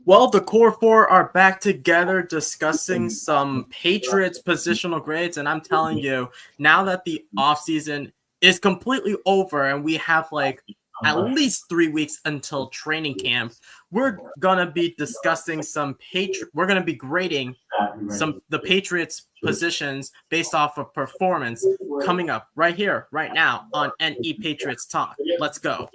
Well, the core four are back together discussing some Patriots positional grades, and I'm telling you, now that the offseason is completely over and we have like at least 3 weeks until training camp, we're gonna be discussing we're gonna be grading the Patriots positions based off of performance coming up right here, right now on NE Patriots Talk. Let's go.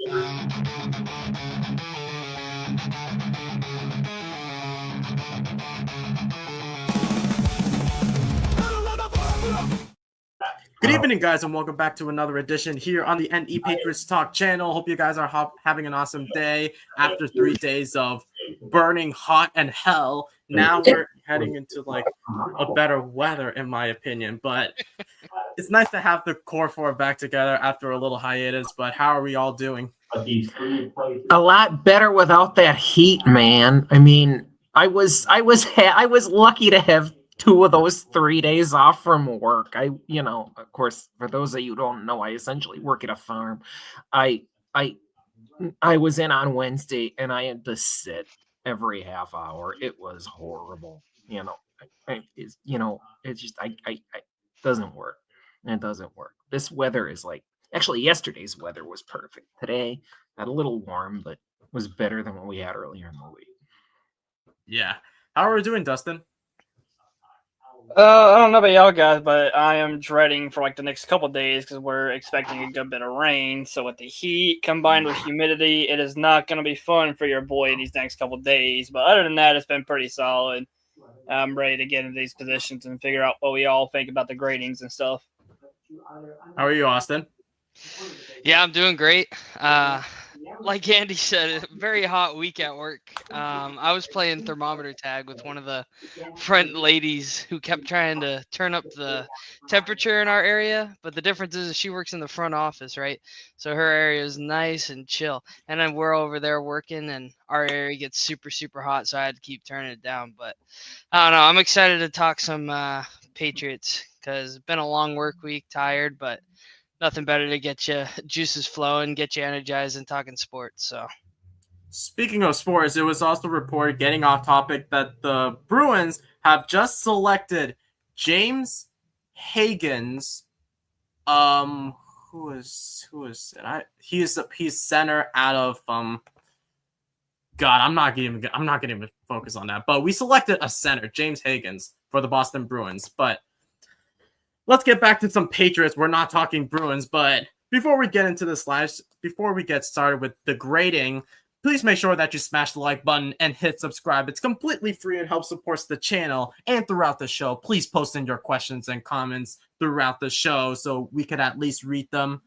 Good evening, guys, and welcome back to another edition here on the NE Patriots Talk channel. Hope you guys are having an awesome day after 3 days of burning hot and hell. Now we're heading into like a better weather, in my opinion. But it's nice to have the core four back together after a little hiatus. But how are we all doing? A lot better without that heat, man. I mean, I was lucky to have 2 of those 3 days off from work. Of course, for those of you who don't know, I essentially work at a farm. I was in on Wednesday and I had to sit every half hour. It was horrible. It doesn't work. It doesn't work. This weather is like, actually yesterday's weather was perfect. Today got a little warm, but was better than what we had earlier in the week. Yeah. How are we doing, Dustin? I don't know about y'all guys, but I am dreading for like the next couple of days because we're expecting a good bit of rain. So with the heat combined with humidity, it is not going to be fun for your boy these next couple of days. But other than that, it's been pretty solid. I'm ready to get into these positions and figure out what we all think about the gradings and stuff. How are you, Austin? Yeah, I'm doing great. Like Andy said, a very hot week at work. I was playing thermometer tag with one of the front ladies who kept trying to turn up the temperature in our area. But the difference is she works in the front office, right? So her area is nice and chill. And then we're over there working and our area gets super, super hot. So I had to keep turning it down. But I don't know. I'm excited to talk some Patriots because it's been a long work week, tired, but nothing better to get you juices flowing, get you energized, and talking sports. So, speaking of sports, it was also reported, getting off topic, that the Bruins have just selected James Higgins. Who is it? He's center out of God, I'm not gonna even focus on that. But we selected a center, James Higgins, for the Boston Bruins. But let's get back to some Patriots. We're not talking Bruins, but before we get into this before we get started with the grading, please make sure that you smash the like button and hit subscribe. It's completely free and helps support the channel. And throughout the show, please post in your questions and comments throughout the show so we could at least read them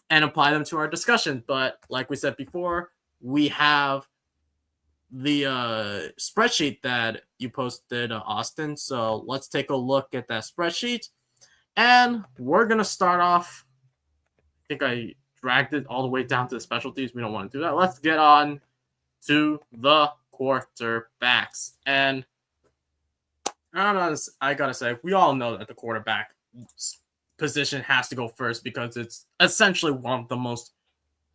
and apply them to our discussion. But like we said before, we have the spreadsheet that you posted, Austin. So let's take a look at that spreadsheet. And we're going to start off. I think I dragged it all the way down to the specialties. We don't want to do that. Let's get on to the quarterbacks. And I don't know, I got to say, we all know that the quarterback position has to go first because it's essentially one of the most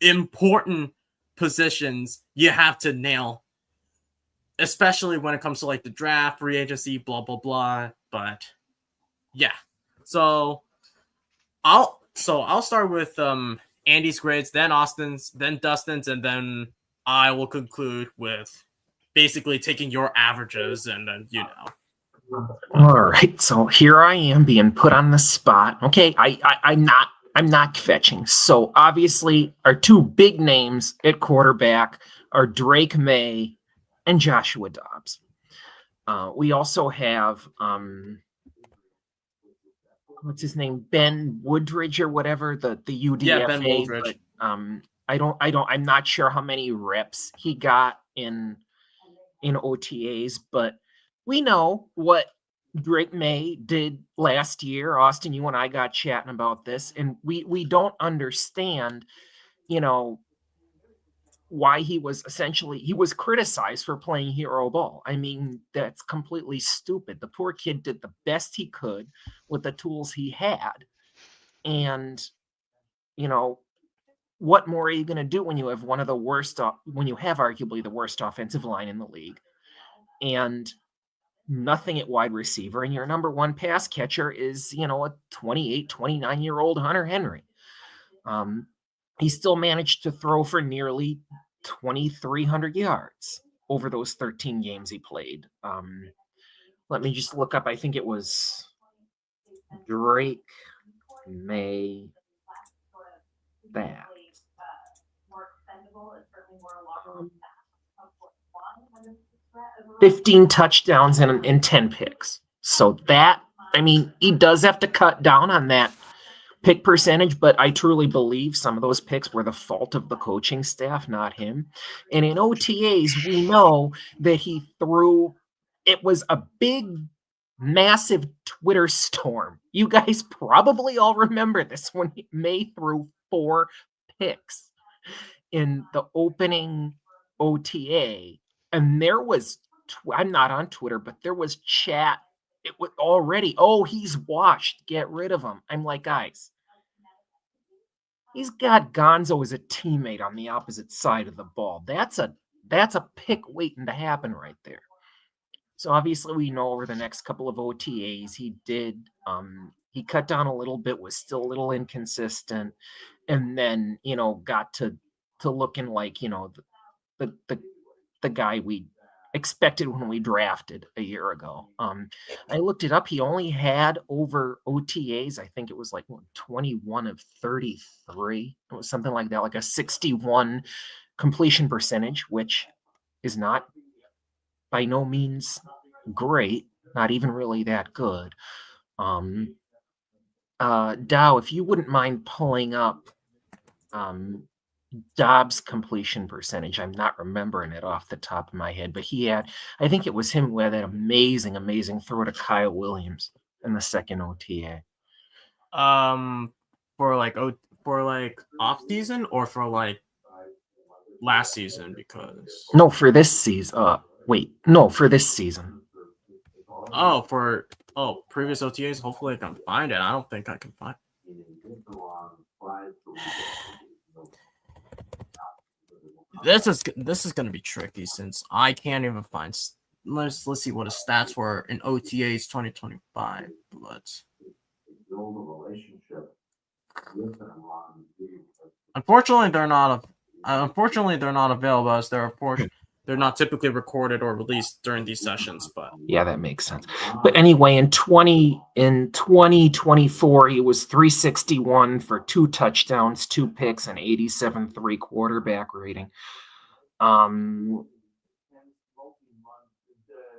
important positions you have to nail, especially when it comes to like the draft, free agency, blah, blah, blah. But yeah. So I'll start with Andy's grades, then Austin's, then Dustin's, and then I will conclude with basically taking your averages and then, All right, so here I am being put on the spot. Okay, I'm not fetching. So obviously our 2 big names at quarterback are Drake May and Joshua Dobbs. We also have what's his name, Ben Woodridge or whatever, the UDFA. Yeah, Ben Woodridge. But, I'm not sure how many reps he got in OTAs, but we know what Drake May did last year. Austin, you and I got chatting about this, and we don't understand, why he was criticized for playing hero ball. I mean, that's completely stupid. The poor kid did the best he could with the tools he had. And, what more are you going to do when you have one of the worst, when you have arguably the worst offensive line in the league, and nothing at wide receiver, and your number one pass catcher is, a 28, 29-year-old Hunter Henry. He still managed to throw for nearly 2,300 yards over those 13 games he played. Let me just look up. I think it was Drake May that. 15 touchdowns and 10 picks. So that, he does have to cut down on that pick percentage, but I truly believe some of those picks were the fault of the coaching staff, not him. And in OTAs, we know that he threw, it was a big, massive Twitter storm. You guys probably all remember this when May threw 4 picks in the opening OTA. And there was, I'm not on Twitter, but there was chat. It was already, he's washed. Get rid of him. I'm like, guys, he's got Gonzo as a teammate on the opposite side of the ball. That's a pick waiting to happen right there. So obviously we know over the next couple of OTAs he did he cut down a little bit, was still a little inconsistent, and then got to looking like the guy we expected when we drafted a year ago. I looked it up. He only had over OTAs, I think it was like 21 of 33. It was something like that, like a 61 completion percentage, which is not by no means great, not even really that good. Dow, if you wouldn't mind pulling up Dobbs' completion percentage. I'm not remembering it off the top of my head, but he had, I think it was him who had that amazing throw to Kyle Williams in the second OTA. For like off season or for like last season? Because no, for this season. For this season. Previous OTAs. Hopefully I can find it. I don't think I can find it. This is going to be tricky since I can't even find. Let's see what his stats were in OTAs 2025. But unfortunately, they're not. Available as they're not typically recorded or released during these sessions. But yeah, that makes sense. But anyway, in 2024, he was 361 for 2 touchdowns, 2 picks, and 87.3 quarterback rating.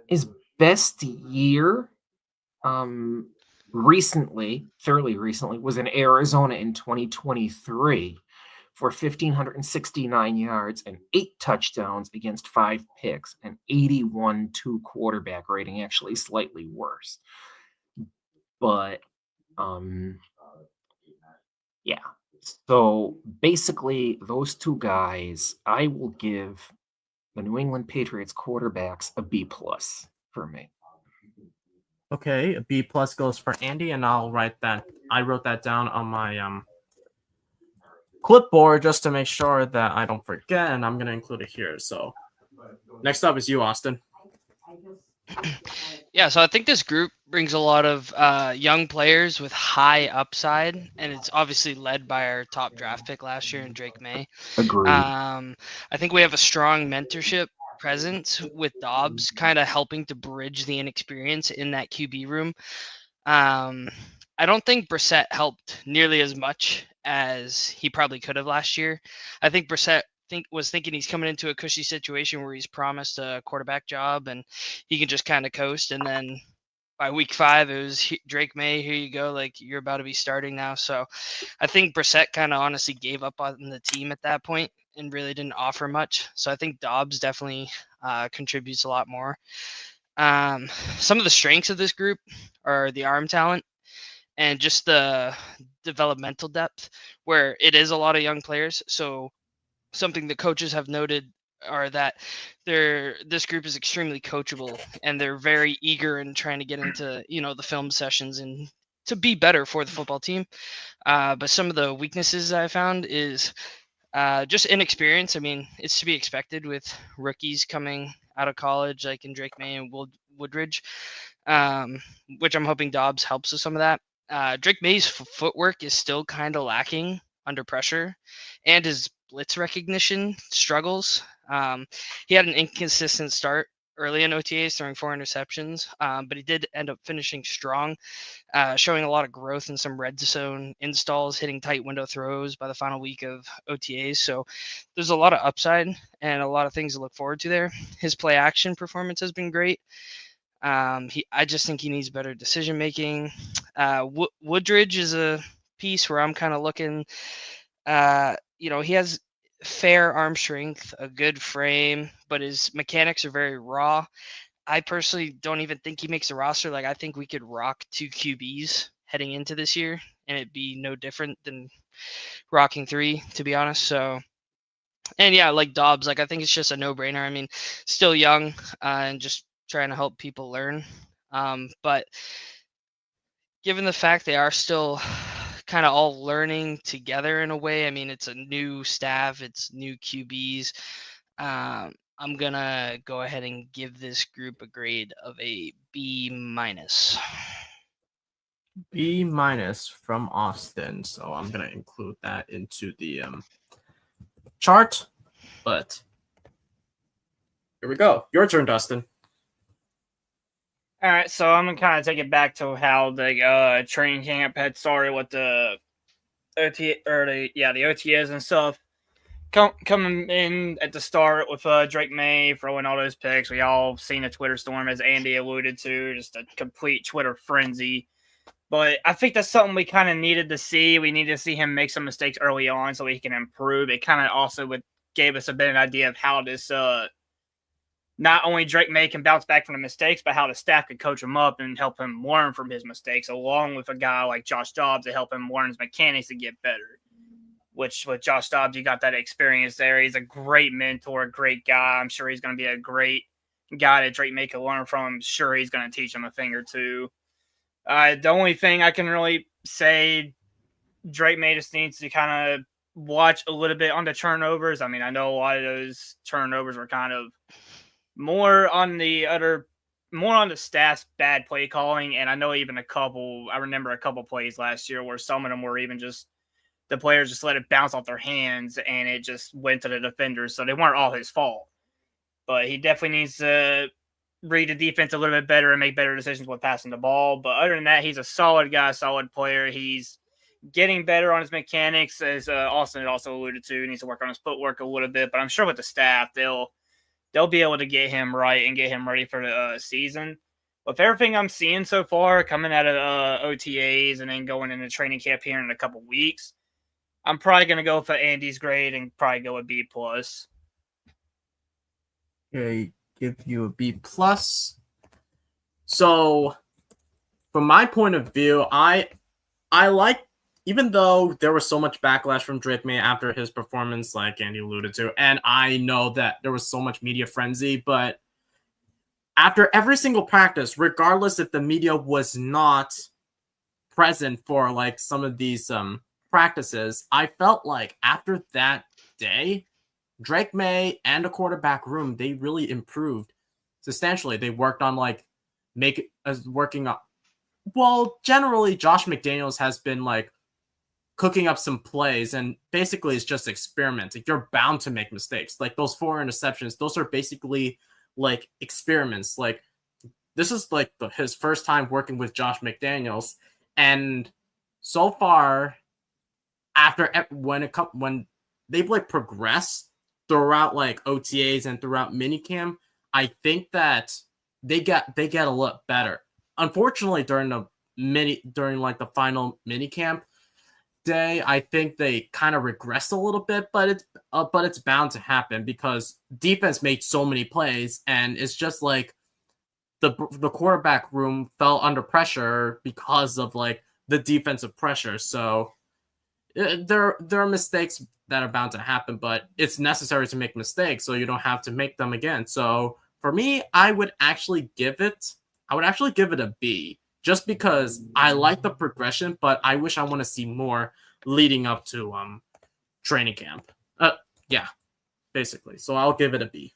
His best year, fairly recently, was in Arizona in 2023 for 1,569 yards and 8 touchdowns against 5 picks and 81.2 quarterback rating, actually slightly worse. But, yeah. So basically, those 2 guys, I will give the New England Patriots quarterbacks a B+ for me. Okay, a B+ goes for Andy, and I'll write that. I wrote that down on my clipboard just to make sure that I don't forget, and I'm going to include it here. So next up is you, Austin. Yeah, so I think this group brings a lot of young players with high upside, and it's obviously led by our top draft pick last year in Drake May. Agreed. I think we have a strong mentorship presence with Dobbs kind of helping to bridge the inexperience in that QB room. I don't think Brissett helped nearly as much as he probably could have last year. I think Brissett was thinking he's coming into a cushy situation where he's promised a quarterback job and he can just kind of coast. And then by week 5, it was Drake May, here you go. Like, you're about to be starting now. So I think Brissett kind of honestly gave up on the team at that point and really didn't offer much. So I think Dobbs definitely contributes a lot more. Some of the strengths of this group are the arm talent and just the developmental depth, where it is a lot of young players. So something that coaches have noted are that this group is extremely coachable, and they're very eager in trying to get into the film sessions and to be better for the football team. But some of the weaknesses I found is Just inexperience. I mean, it's to be expected with rookies coming out of college, like in Drake May and Woodridge, which I'm hoping Dobbs helps with some of that. Drake May's footwork is still kind of lacking under pressure, and his blitz recognition struggles. He had an inconsistent start early in OTAs, throwing 4 interceptions, but he did end up finishing strong, showing a lot of growth in some red zone installs, hitting tight window throws by the final week of OTAs. So there's a lot of upside and a lot of things to look forward to there. His play action performance has been great. I just think he needs better decision making. Woodridge is a piece where I'm kind of looking. He has fair arm strength, a good frame, but his mechanics are very raw. I personally don't even think he makes a roster. Like, I think we could rock 2 QBs heading into this year, and it'd be no different than rocking 3, to be honest. So, and yeah, like Dobbs, like I think it's just a no-brainer. I mean, still young and just trying to help people learn. But given the fact they are still kind of all learning together in a way, I mean, it's a new staff, it's new QBs. I'm gonna go ahead and give this group a grade of a B minus. B minus from Austin. So I'm gonna include that into the chart. But here we go. Your turn, Dustin. All right, so I'm gonna kind of take it back to how the training camp had started with the the OTAs and stuff. Coming in at the start with Drake May throwing all those picks. We all seen a Twitter storm, as Andy alluded to, just a complete Twitter frenzy. But I think that's something we kind of needed to see. We needed to see him make some mistakes early on so he can improve. It kind of also gave us a bit of an idea of how this not only Drake May can bounce back from the mistakes, but how the staff could coach him up and help him learn from his mistakes, along with a guy like Josh Dobbs to help him learn his mechanics to get better. Which with Josh Dobbs, you got that experience there. He's a great mentor, a great guy. I'm sure he's going to be a great guy that Drake May can learn from. I'm sure he's going to teach him a thing or two. The only thing I can really say, Drake May just needs to kind of watch a little bit on the turnovers. I mean, I know a lot of those turnovers were kind of more on the staff's bad play calling, and I know even I remember a couple plays last year where some of them were even just the players just let it bounce off their hands and it just went to the defenders, so they weren't all his fault. But he definitely needs to read the defense a little bit better and make better decisions with passing the ball. But other than that, he's a solid guy, solid player. He's getting better on his mechanics, as Austin had also alluded to. He needs to work on his footwork a little bit, but I'm sure with the staff, they'll be able to get him right and get him ready for the season. With everything I'm seeing so far coming out of OTAs and then going into training camp here in a couple weeks, I'm probably going to go for Andy's grade and probably go with B+. Okay, give you a B+. So, from my point of view, I like, even though there was so much backlash from Drake May after his performance, like Andy alluded to, and I know that there was so much media frenzy, but after every single practice, regardless if the media was not present for like some of these practices, I felt like after that day, Drake May and the quarterback room, they really improved substantially. They worked on generally Josh McDaniels has been like cooking up some plays, and basically it's just experimenting. You're bound to make mistakes. Like those 4 interceptions, those are basically like experiments. Like this is like his first time working with Josh McDaniels, and so far, after when they've like progressed throughout like OTAs and throughout minicamp, I think that they get a lot better. Unfortunately, during like the final minicamp day, I think they kind of regressed a little bit, but it's bound to happen because defense made so many plays, and it's just like the quarterback room fell under pressure because of like the defensive pressure. So there are mistakes that are bound to happen, but it's necessary to make mistakes so you don't have to make them again. So for me, I would actually give it a B, just because I like the progression, but I wish I want to see more leading up to training camp. Yeah, basically. So I'll give it a B.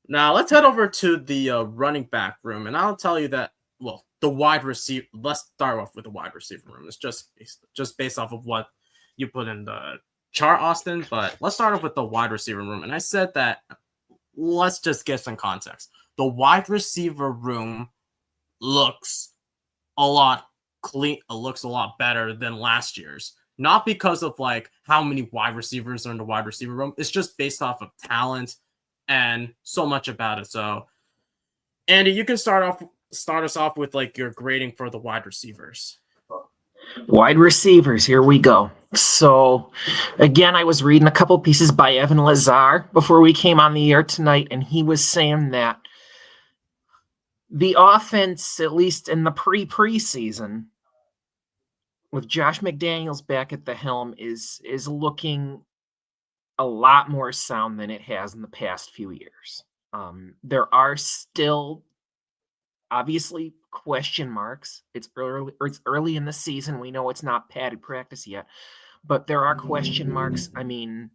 Now let's head over to the running back room, and I'll tell you that. Well, the wide receiver. Let's start off with the wide receiver room. It's just based off of what you put in the chart, Austin. But let's start off with the wide receiver room. And I said that let's just get some context. The wide receiver room looks a lot clean. It looks a lot better than last year's. Not because of like how many wide receivers are in the wide receiver room. It's just based off of talent and so much about it. So, Andy, you can start us off with like your grading for the wide receivers. Wide receivers, here we go. So, again, I was reading a couple pieces by Evan Lazar before we came on the air tonight, and he was saying that the offense, at least in the preseason, with Josh McDaniels back at the helm, is looking a lot more sound than it has in the past few years. There are still obviously question marks. It's early in the season. We know it's not padded practice yet, but there are question marks. I mean,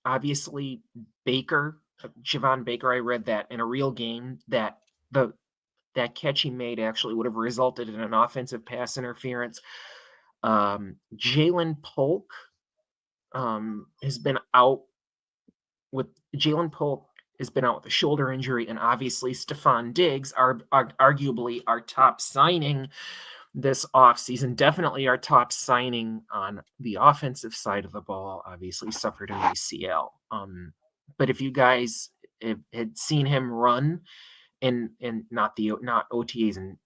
obviously Javon Baker, I read that in a real game that that catch he made actually would have resulted in an offensive pass interference. Jalen Polk has been out with a shoulder injury, and obviously Stephon Diggs, arguably our top signing this offseason, definitely our top signing on the offensive side of the ball, obviously suffered an ACL. But if you guys had seen him run in not OTAs and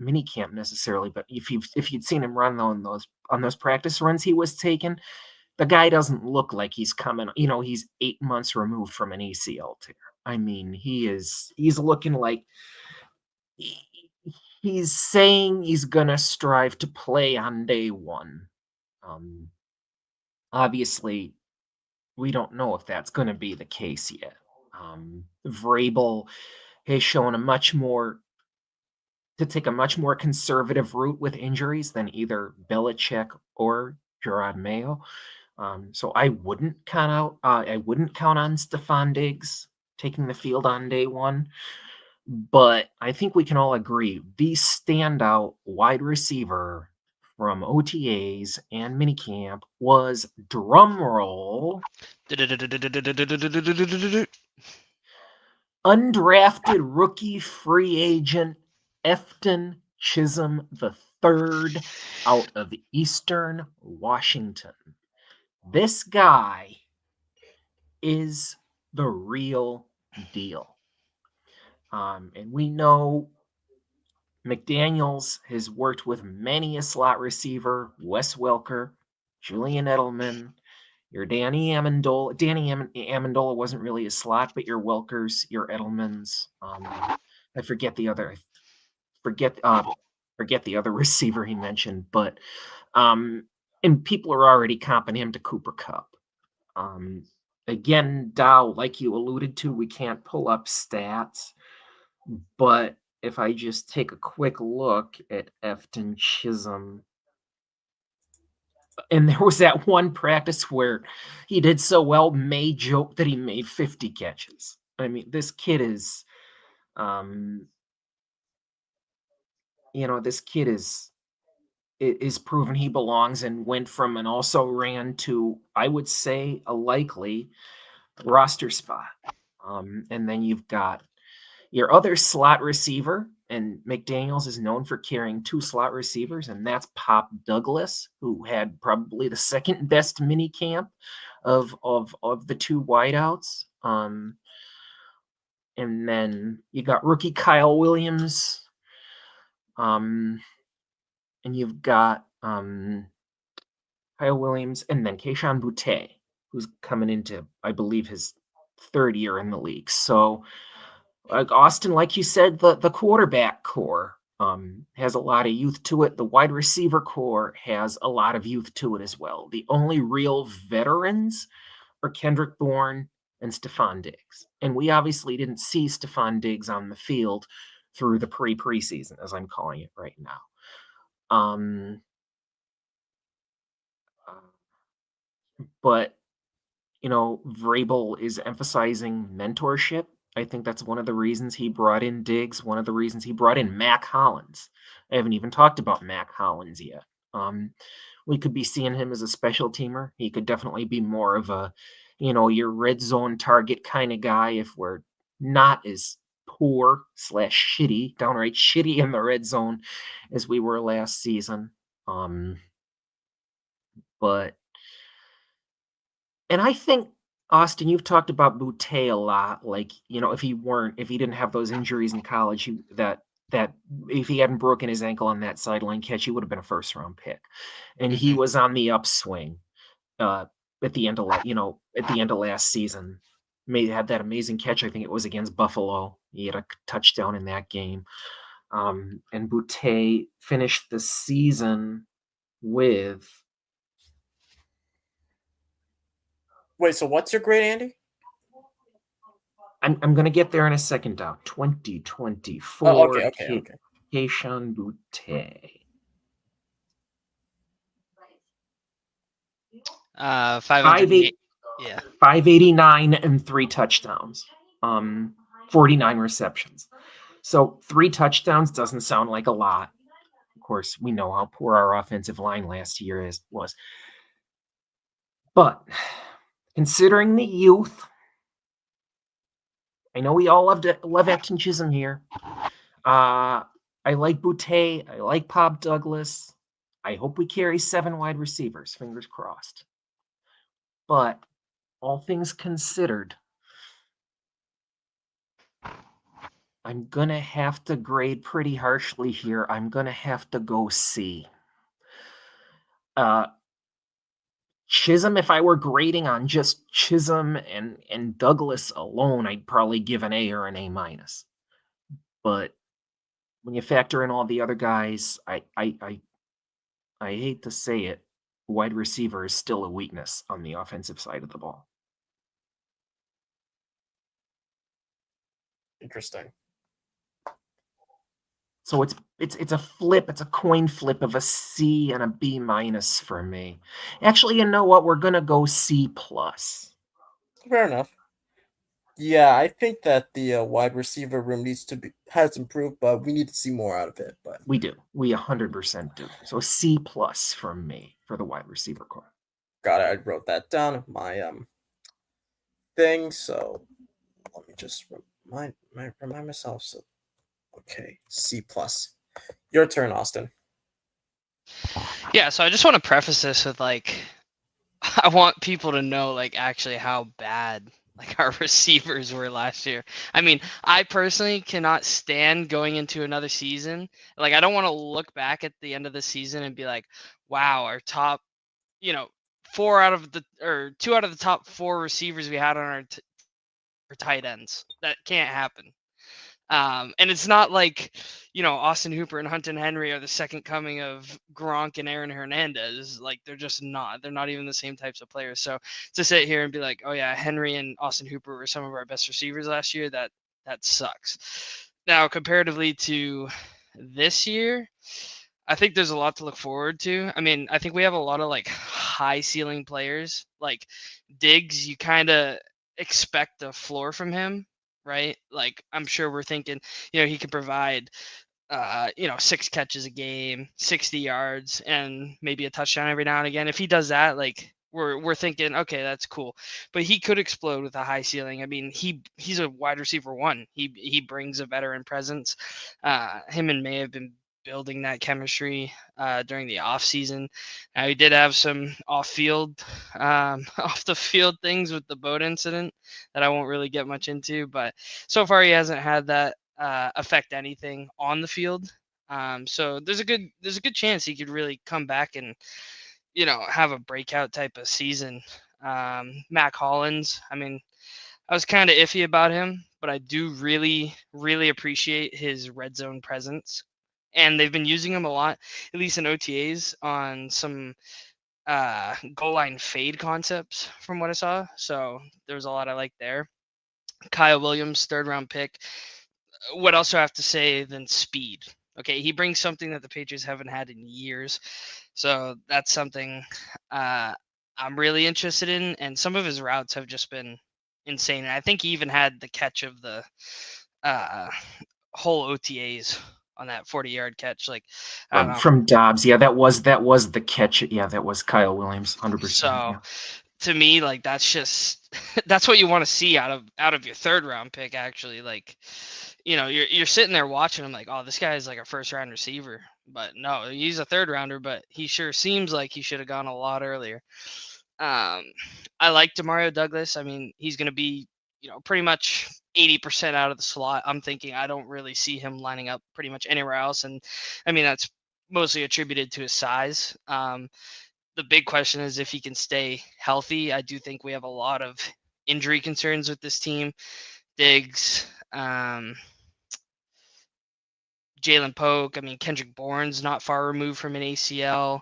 mini camp necessarily, but if you'd seen him run on those practice runs he was taking, the guy doesn't look like he's coming. He's 8 months removed from an ACL tear. I mean, he's looking like he's saying he's gonna strive to play on day one. Obviously, we don't know if that's going to be the case yet. Vrabel has shown to take a much more conservative route with injuries than either Belichick or Gerard Mayo. So I wouldn't count on Stephon Diggs taking the field on day one. But I think we can all agree the standout wide receiver from OTAs and minicamp was, drumroll, undrafted rookie free agent Efton Chisholm III out of Eastern Washington. This guy is the real deal. And we know McDaniels has worked with many a slot receiver, Wes Welker, Julian Edelman, your Danny Amendola. Danny Amendola wasn't really a slot, but your Welkers, your Edelmans. I forget the other receiver he mentioned, but and people are already comping him to Cooper Kupp. Again, Dow, like you alluded to, we can't pull up stats, but if I just take a quick look at Efton Chisholm, and there was that one practice where he did so well, May joked that he made 50 catches. I mean, this kid is, this kid is proven he belongs and went from an also ran to, I would say, a likely roster spot. And then you've got your other slot receiver, and McDaniels is known for carrying 2 slot receivers, and that's Pop Douglas, who had probably the second best mini camp of the 2 wideouts. And then you got rookie Kyle Williams, and you've got Kyle Williams, and then Kayshon Boutte, who's coming into, I believe, his 3rd year in the league. So, Austin, like you said, the quarterback core has a lot of youth to it. The wide receiver core has a lot of youth to it as well. The only real veterans are Kendrick Bourne and Stephon Diggs. And we obviously didn't see Stephon Diggs on the field through the preseason, as I'm calling it right now. But Vrabel is emphasizing mentorship. I think that's one of the reasons he brought in Diggs, one of the reasons he brought in Mac Hollins. I haven't even talked about Mac Hollins yet. We could be seeing him as a special teamer. He could definitely be more of a, your red zone target kind of guy if we're not as poor / shitty, downright shitty in the red zone as we were last season. But and I think, Austin, you've talked about Boutte a lot. Like, if he didn't have those injuries in college, that if he hadn't broken his ankle on that sideline catch, he would have been a first round pick. And he was on the upswing at the end of last season. Had that amazing catch. I think it was against Buffalo. He had a touchdown in that game. And Boutte finished the season with. Wait, so what's your grade, Andy? I'm going to get there in a second, Doc. 2024. Oh, okay. Keishan Boutte. 588. Yeah. 589 and 3 touchdowns. 49 receptions. So 3 touchdowns doesn't sound like a lot. Of course, we know how poor our offensive line last year was. But considering the youth, I know we all love Acton Chisholm here. I like Boutte. I like Pop Douglas. I hope we carry 7 wide receivers. Fingers crossed. But all things considered, I'm going to have to grade pretty harshly here. I'm going to have to go C. Chisholm, if I were grading on just Chisholm and Douglas alone, I'd probably give an A or an A minus. But when you factor in all the other guys, I hate to say it, wide receiver is still a weakness on the offensive side of the ball. Interesting. So it's a flip. It's a coin flip of a C and a B minus for me. Actually, you know what? We're gonna go C plus. Fair enough. Yeah, I think that the wide receiver room has improved, but we need to see more out of it. But we do. We 100% do. So C plus from me for the wide receiver core. Got it. I wrote that down in my thing. So let me just remind myself. So okay, C plus. Your turn, Austin. Yeah, so I just want to preface this with I want people to know actually how bad our receivers were last year. I mean, I personally cannot stand going into another season. I don't want to look back at the end of the season and be like, wow, our top, 2 out of the top 4 receivers we had on our tight ends. That can't happen. And it's not Austin Hooper and Hunter Henry are the second coming of Gronk and Aaron Hernandez. They're just not. They're not even the same types of players. So to sit here and be like, oh yeah, Henry and Austin Hooper were some of our best receivers last year, that sucks. Now, comparatively to this year, I think there's a lot to look forward to. I mean, I think we have a lot of high ceiling players. Like Diggs, you kind of expect a floor from him, right? I'm sure we're thinking, he can provide 6 catches a game, 60 yards, and maybe a touchdown every now and again. If he does that, we're thinking, okay, that's cool. But he could explode with a high ceiling. I mean, he's a wide receiver 1. He brings a veteran presence. Him and May have been building that chemistry during the off season. Now, he did have some off the field things with the boat incident that I won't really get much into, but so far he hasn't had that affect anything on the field. So there's a good chance he could really come back and have a breakout type of season. Mac Hollins, I mean, I was kind of iffy about him, but I do really, really appreciate his red zone presence. And they've been using him a lot, at least in OTAs, on some goal line fade concepts from what I saw. So there was a lot I liked there. Kyle Williams, 3rd round pick. What else do I have to say than speed? Okay, he brings something that the Patriots haven't had in years. So that's something I'm really interested in, and some of his routes have just been insane. And I think he even had the catch of the uh, whole OTAs on that 40-yard catch. Like, I don't know. From Dobbs. Yeah, that was the catch. Yeah, that was Kyle Williams, 100%. So Yeah. to me, like that's just that's what you want to see out of your third round pick. Actually, like, you're sitting there watching him like, oh, this guy is like a first round receiver, but no, he's a third rounder. But he sure seems like he should have gone a lot earlier. I like Demario Douglas. I mean, he's going to be, pretty much 80% out of the slot. I'm thinking I don't really see him lining up pretty much anywhere else, and I mean that's mostly attributed to his size. The big question is if he can stay healthy. I do think we have a lot of injury concerns with this team. Diggs, Jalen Polk. I mean, Kendrick Bourne's not far removed from an ACL.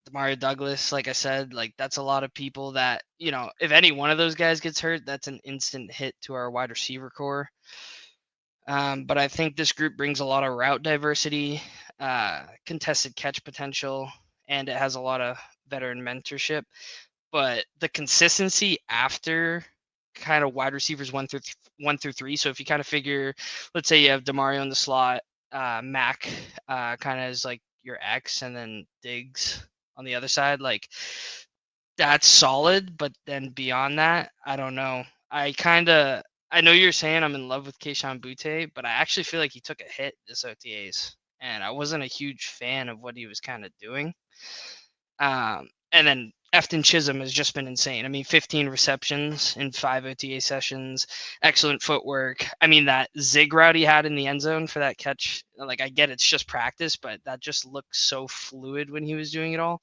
Demario Douglas, like I said, like that's a lot of people that, if any one of those guys gets hurt, that's an instant hit to our wide receiver core. But I think this group brings a lot of route diversity, contested catch potential, and it has a lot of veteran mentorship. But the consistency after kind of wide receivers 1 through 3. So if you kind of figure, let's say you have Demario in the slot, Mac kind of is like your X, and then Diggs on the other side, like that's solid. But then beyond that, I don't know. I know you're saying I'm in love with Keyshawn Butte, but I actually feel like he took a hit this OTAs, and I wasn't a huge fan of what he was kind of doing. And then Efton Chisholm has just been insane. I mean, 15 receptions in 5 OTA sessions, excellent footwork. I mean, that zig route he had in the end zone for that catch, like I get it's just practice, but that just looked so fluid when he was doing it all.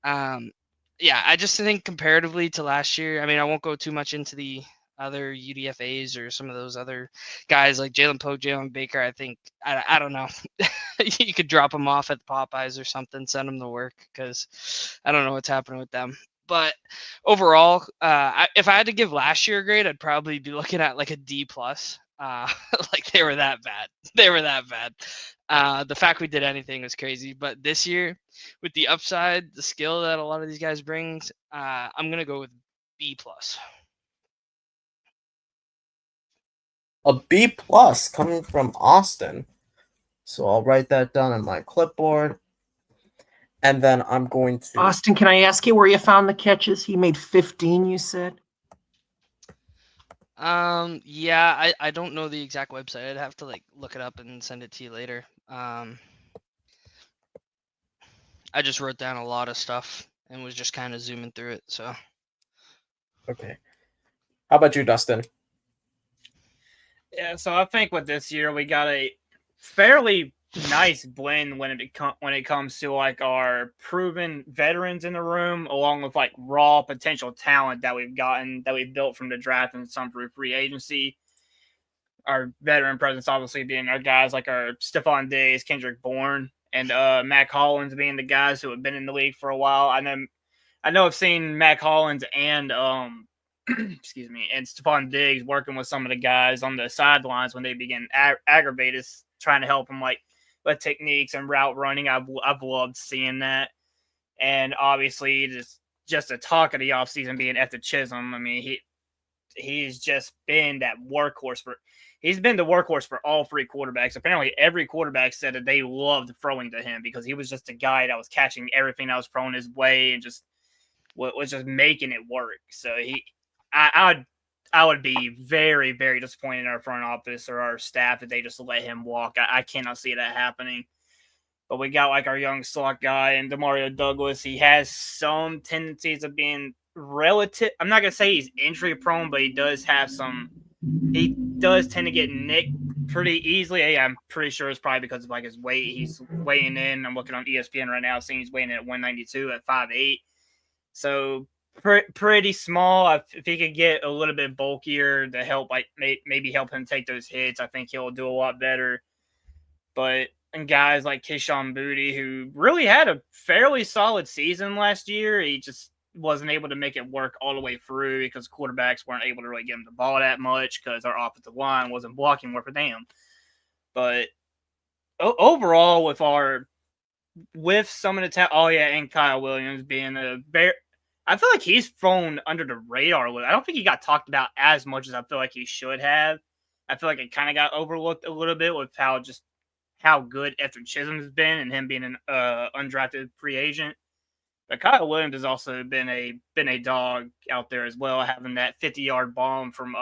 Yeah, I just think comparatively to last year, I mean, I won't go too much into the other UDFAs or some of those other guys like Jalen Pope, Jalen Baker. I think, I don't know. You could drop them off at the Popeyes or something, send them to work, because I don't know what's happening with them. But overall, if I had to give last year a grade, I'd probably be looking at like a D plus. Like they were that bad. They were that bad. The fact we did anything was crazy. But this year, with the upside, the skill that a lot of these guys brings, I'm gonna go with B plus. A B plus coming from Austin. So I'll write that down on my clipboard. And then I'm going to... Austin, can I ask you where you found the catches? He made 15, you said? Yeah, I don't know the exact website. I'd have to like look it up and send it to you later. I just wrote down a lot of stuff and was just kind of zooming through it. So okay. How about you, Dustin? Yeah, so I think with this year we got a fairly nice blend when it comes to like our proven veterans in the room, along with like raw potential talent that we've built from the draft and some through free agency. Our veteran presence obviously being our guys like our Stephon Diggs, Kendrick Bourne, and Mac Hollins being the guys who have been in the league for a while. I know I've seen Mac Hollins and excuse me, and Stephon Diggs working with some of the guys on the sidelines when they begin aggravated, trying to help them like with techniques and route running. I've loved seeing that, and obviously just the talk of the offseason being Efton Chisholm. I mean, he's just been that workhorse he's been the workhorse for all 3 quarterbacks. Apparently, every quarterback said that they loved throwing to him because he was just a guy that was catching everything that was thrown his way and just was just making it work. So I would be very, very disappointed in our front office or our staff if they just let him walk. I cannot see that happening. But we got like our young slot guy and Demario Douglas. He has some tendencies of being relative. I'm not gonna say he's injury prone, but he does tend to get nicked pretty easily. Yeah, I'm pretty sure it's probably because of like his weight. He's weighing in. I'm looking on ESPN right now, seeing he's weighing in at 192 at 5'8". So pretty small. If he could get a little bit bulkier to help, like maybe help him take those hits, I think he'll do a lot better. But and guys like Keyshawn Butte, who really had a fairly solid season last year, he just wasn't able to make it work all the way through because quarterbacks weren't able to really get him the ball that much because our offensive line wasn't blocking worth a damn. But overall, with some of the and Kyle Williams being I feel like he's thrown under the radar a little. I don't think he got talked about as much as I feel like he should have. I feel like it kind of got overlooked a little bit with how good Ethan Chisholm has been and him being an undrafted free agent. But Kyle Williams has also been a dog out there as well, having that 50-yard bomb from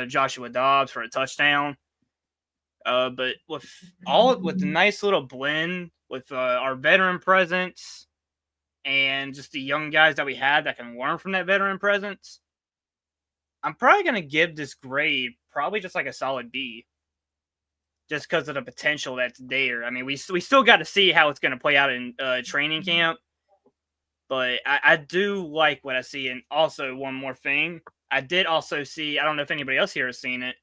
Joshua Dobbs for a touchdown. But with the nice little blend with our veteran presence and just the young guys that we had that can learn from that veteran presence, I'm probably going to give this grade probably just like a solid B. Just because of the potential that's there. I mean, we still got to see how it's going to play out in training camp. But I do like what I see. And also, one more thing. I did also see, I don't know if anybody else here has seen it,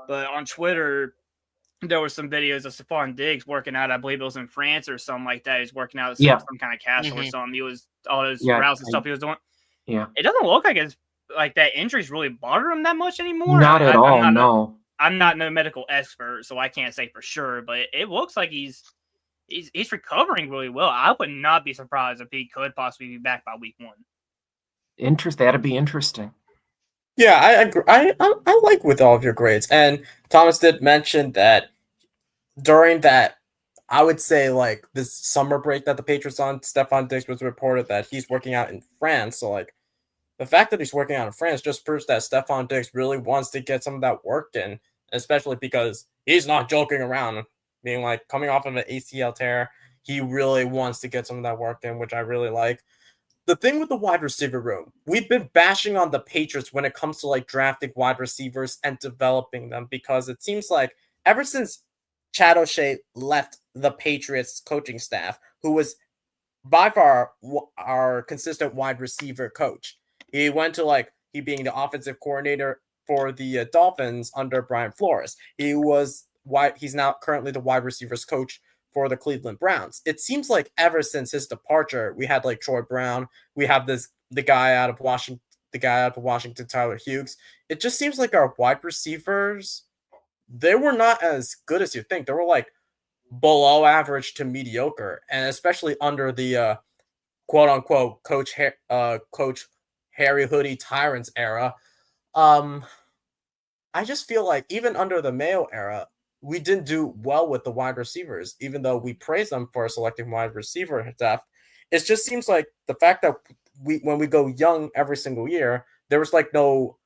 but on Twitter, there were some videos of Stephon Diggs working out. I believe it was in France or something like that. He's working out at some kind of castle or something. He was all those routes and stuff he was doing. Yeah. It doesn't look like it's like that injuries really bother him that much anymore. Not at all, no. I'm not no medical expert, so I can't say for sure, but it looks like he's recovering really well. I would not be surprised if he could possibly be back by week 1. That'd be interesting. Yeah, I agree. I like with all of your grades, and Thomas did mention that during that, I would say like this summer break that the Patriots on, Stephon Diggs was reported that he's working out in France. So like the fact that he's working out in France just proves that Stephon Diggs really wants to get some of that work in, especially because he's not joking around, being like coming off of an ACL tear. He really wants to get some of that work in, which I really like. The thing with the wide receiver room, we've been bashing on the Patriots when it comes to like drafting wide receivers and developing them, because it seems like ever since Chad O'Shea left the Patriots coaching staff, who was by far our consistent wide receiver coach, he went to he being the offensive coordinator for the Dolphins under Brian Flores. He's now currently the wide receivers coach for the Cleveland Browns. It seems like ever since his departure, we had like Troy Brown, we have the guy out of Washington, Tyler Hughes. It just seems like our wide receivers, they were not as good as you think. They were like below average to mediocre, and especially under the quote unquote Coach Harry Hoodie Tyrants era. I just feel like even under the Mayo era, we didn't do well with the wide receivers, even though we praise them for selecting wide receiver depth. It just seems like the fact that when we go young every single year, there was like no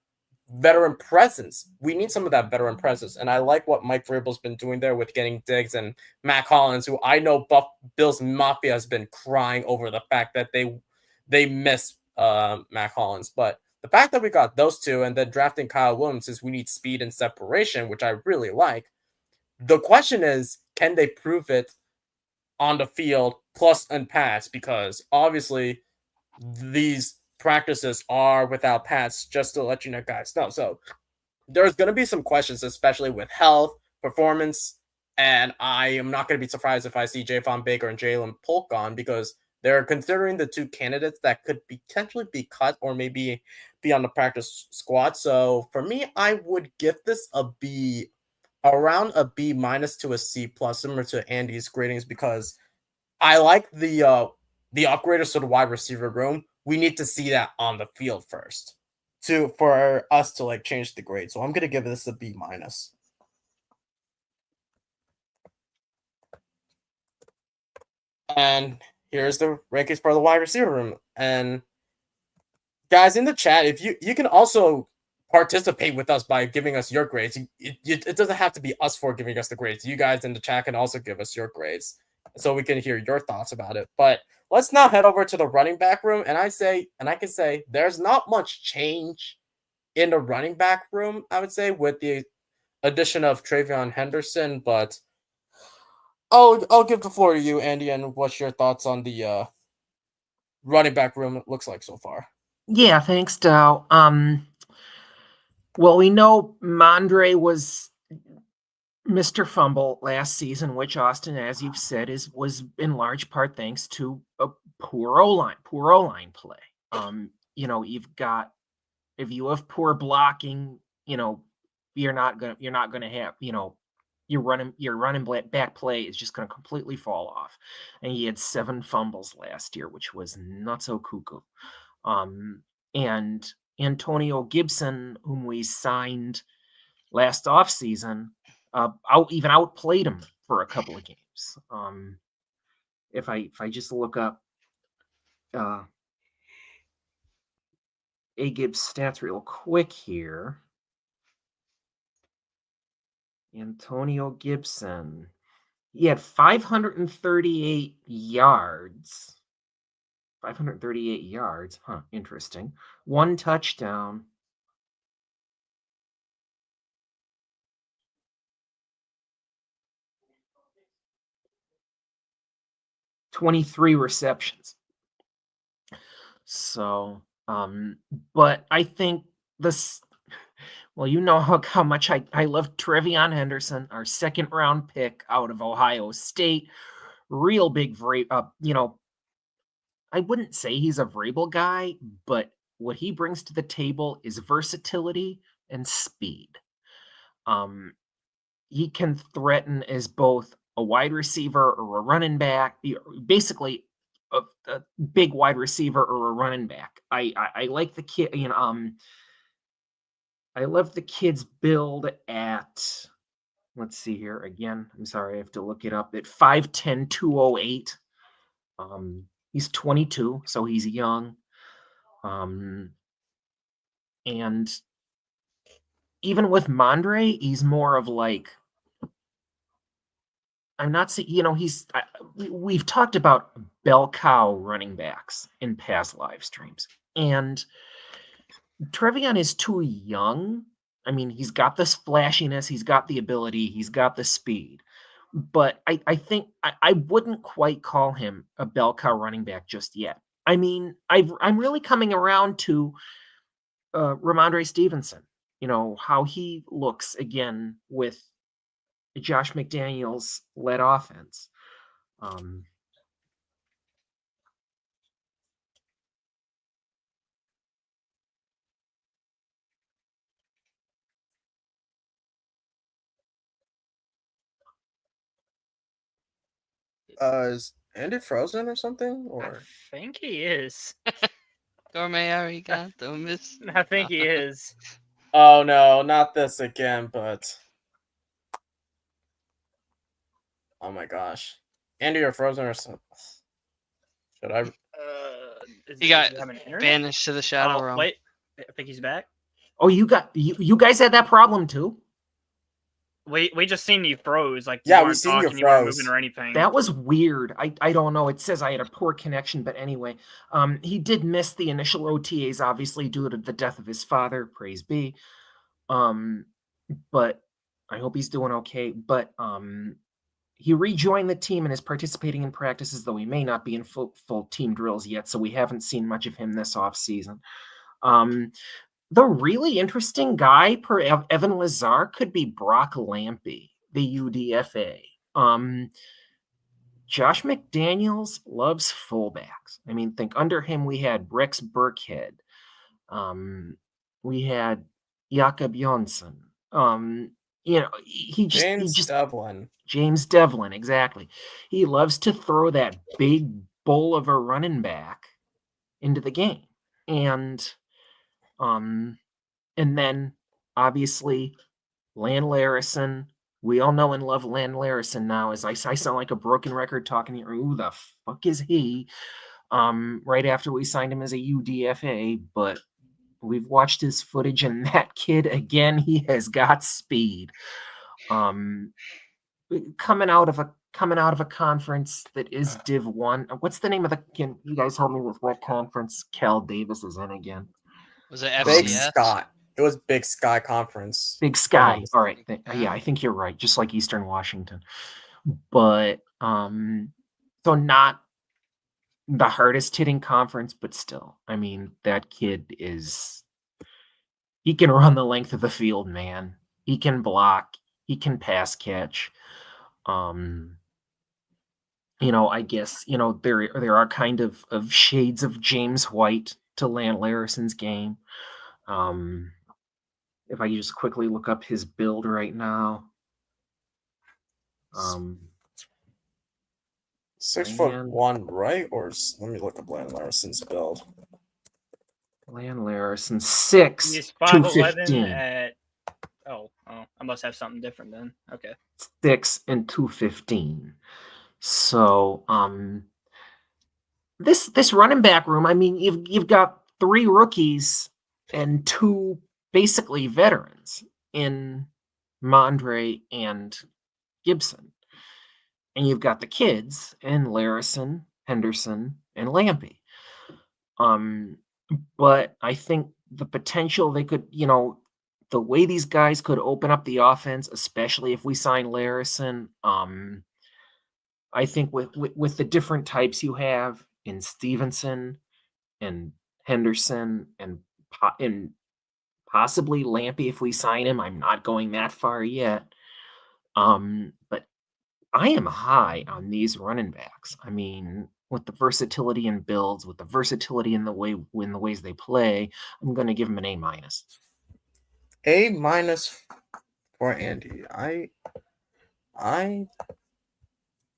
veteran presence. We need some of that veteran presence, and I like what Mike Vrabel's been doing there with getting Diggs and Mac Hollins, who I know Bills Mafia has been crying over the fact that they miss Mac Hollins, but the fact that we got those two and then drafting Kyle Williams, since we need speed and separation, which I really like. The question is, can they prove it on the field plus and pass? Because obviously these practices are without pads, just to let you know guys know. So there's going to be some questions, especially with health, performance, and I am not going to be surprised if I see Javon Baker and Jalen Polk on, because they're considering the two candidates that could potentially be cut or maybe be on the practice squad. So for me, I would give this a B, around a B minus to a C plus, similar to Andy's gradings, because I like the upgraders to the wide receiver room. We need to see that on the field first for us to like change the grade. So I'm gonna give this a B minus. And here's the rankings for the wide receiver room. And guys in the chat, if you can also participate with us by giving us your grades. It doesn't have to be us for giving us the grades. You guys in the chat can also give us your grades so we can hear your thoughts about it. But let's now head over to the running back room. And I can say there's not much change in the running back room, I would say, with the addition of Travion Henderson. But I'll give the floor to you, Andy, and what's your thoughts on the running back room it looks like so far? Yeah, thanks, Dow. Well, we know Mondre was Mr. Fumble last season, which, Austin, as you've said, was in large part thanks to a poor O-line play. You've got, if you have poor blocking, you're not gonna have, your running back play is just going to completely fall off. And he had 7 fumbles last year, which was not so cuckoo. And Antonio Gibson, whom we signed last offseason, outplayed him for a couple of games. If I just look up A-Gibbs stats real quick here. Antonio Gibson. He had 538 yards. 538 yards. Huh, interesting. 1 touchdown. $23 receptions. So, but I think this, well, you know how much I love Trevion Henderson, our 2nd round pick out of Ohio State. Real big, I wouldn't say he's a Vrabel guy, but what he brings to the table is versatility and speed. He can threaten as both a wide receiver or a running back, basically a big wide receiver or a running back. I like the kid, I love the kid's build at, let's see here again. I'm sorry, I have to look it up. At 5'10", 208. He's 22, so he's young. And even with Mondre, he's more of like, I'm not saying, we've talked about bell cow running backs in past live streams, and Trevion is too young. I mean, he's got this flashiness, he's got the ability, he's got the speed, but I think I wouldn't quite call him a bell cow running back just yet. I mean, I'm really coming around to Ramondre Stevenson, how he looks again with Josh McDaniels led offense. Is Andy frozen or something? Or I think he is. Gourmet arigato, miss. I think he is. oh no, not this again! But oh my gosh, Andy, you're frozen or something? Should I? He got banished to the shadow realm. Wait, I think he's back. Oh, you guys had that problem too? We just seen you froze. Like, yeah, you we seen talking, you you weren't froze. moving or anything. That was weird. I don't know. It says I had a poor connection, but anyway, he did miss the initial OTAs, obviously due to the death of his father. Praise be. But I hope he's doing okay. But he rejoined the team and is participating in practices, though he may not be in full team drills yet. So we haven't seen much of him this offseason. The really interesting guy per Evan Lazar could be Brock Lampy, the UDFA. Josh McDaniels loves fullbacks. I mean, think under him we had Rex Burkhead. We had Jakob Jonsson. James Devlin. James Devlin, exactly. He loves to throw that big bull of a running back into the game. And then obviously Lan Larison. We all know and love Lan Larison now. As I sound like a broken record talking here. Who the fuck is he? Right after we signed him as a UDFA, but we've watched his footage, and that kid again, he has got speed. Coming out of a conference that is Div 1. What's the name of can you guys help me with what conference Cal Davis is in again? Was it FCS? Big Sky. It was Big Sky Conference. Big Sky. All right. Yeah, I think you're right. Just like Eastern Washington. But so not the hardest hitting conference, but still. I mean, that kid he can run the length of the field, man. He can block. He can pass catch. I guess, there are kind of shades of James White to Lan Larison's game. If I just quickly look up his build right now. Um, 6'1", right? Or let me look up Landon Larson's build. Land Larson 6, He's 5'11 215. at. Oh, I must have something different then. Okay. 6 and 215. So, this running back room, I mean, you've got 3 rookies and 2 basically veterans in Mondre and Gibson. And you've got the kids and Larison, Henderson, and Lampy. But I think the potential they could, the way these guys could open up the offense, especially if we sign Larison, I think with the different types you have in Stevenson and Henderson and possibly Lampy if we sign him. I'm not going that far yet. But I am high on these running backs. I mean, with the versatility in builds, with the versatility in the ways they play, I'm going to give them an A-. A- for Andy. I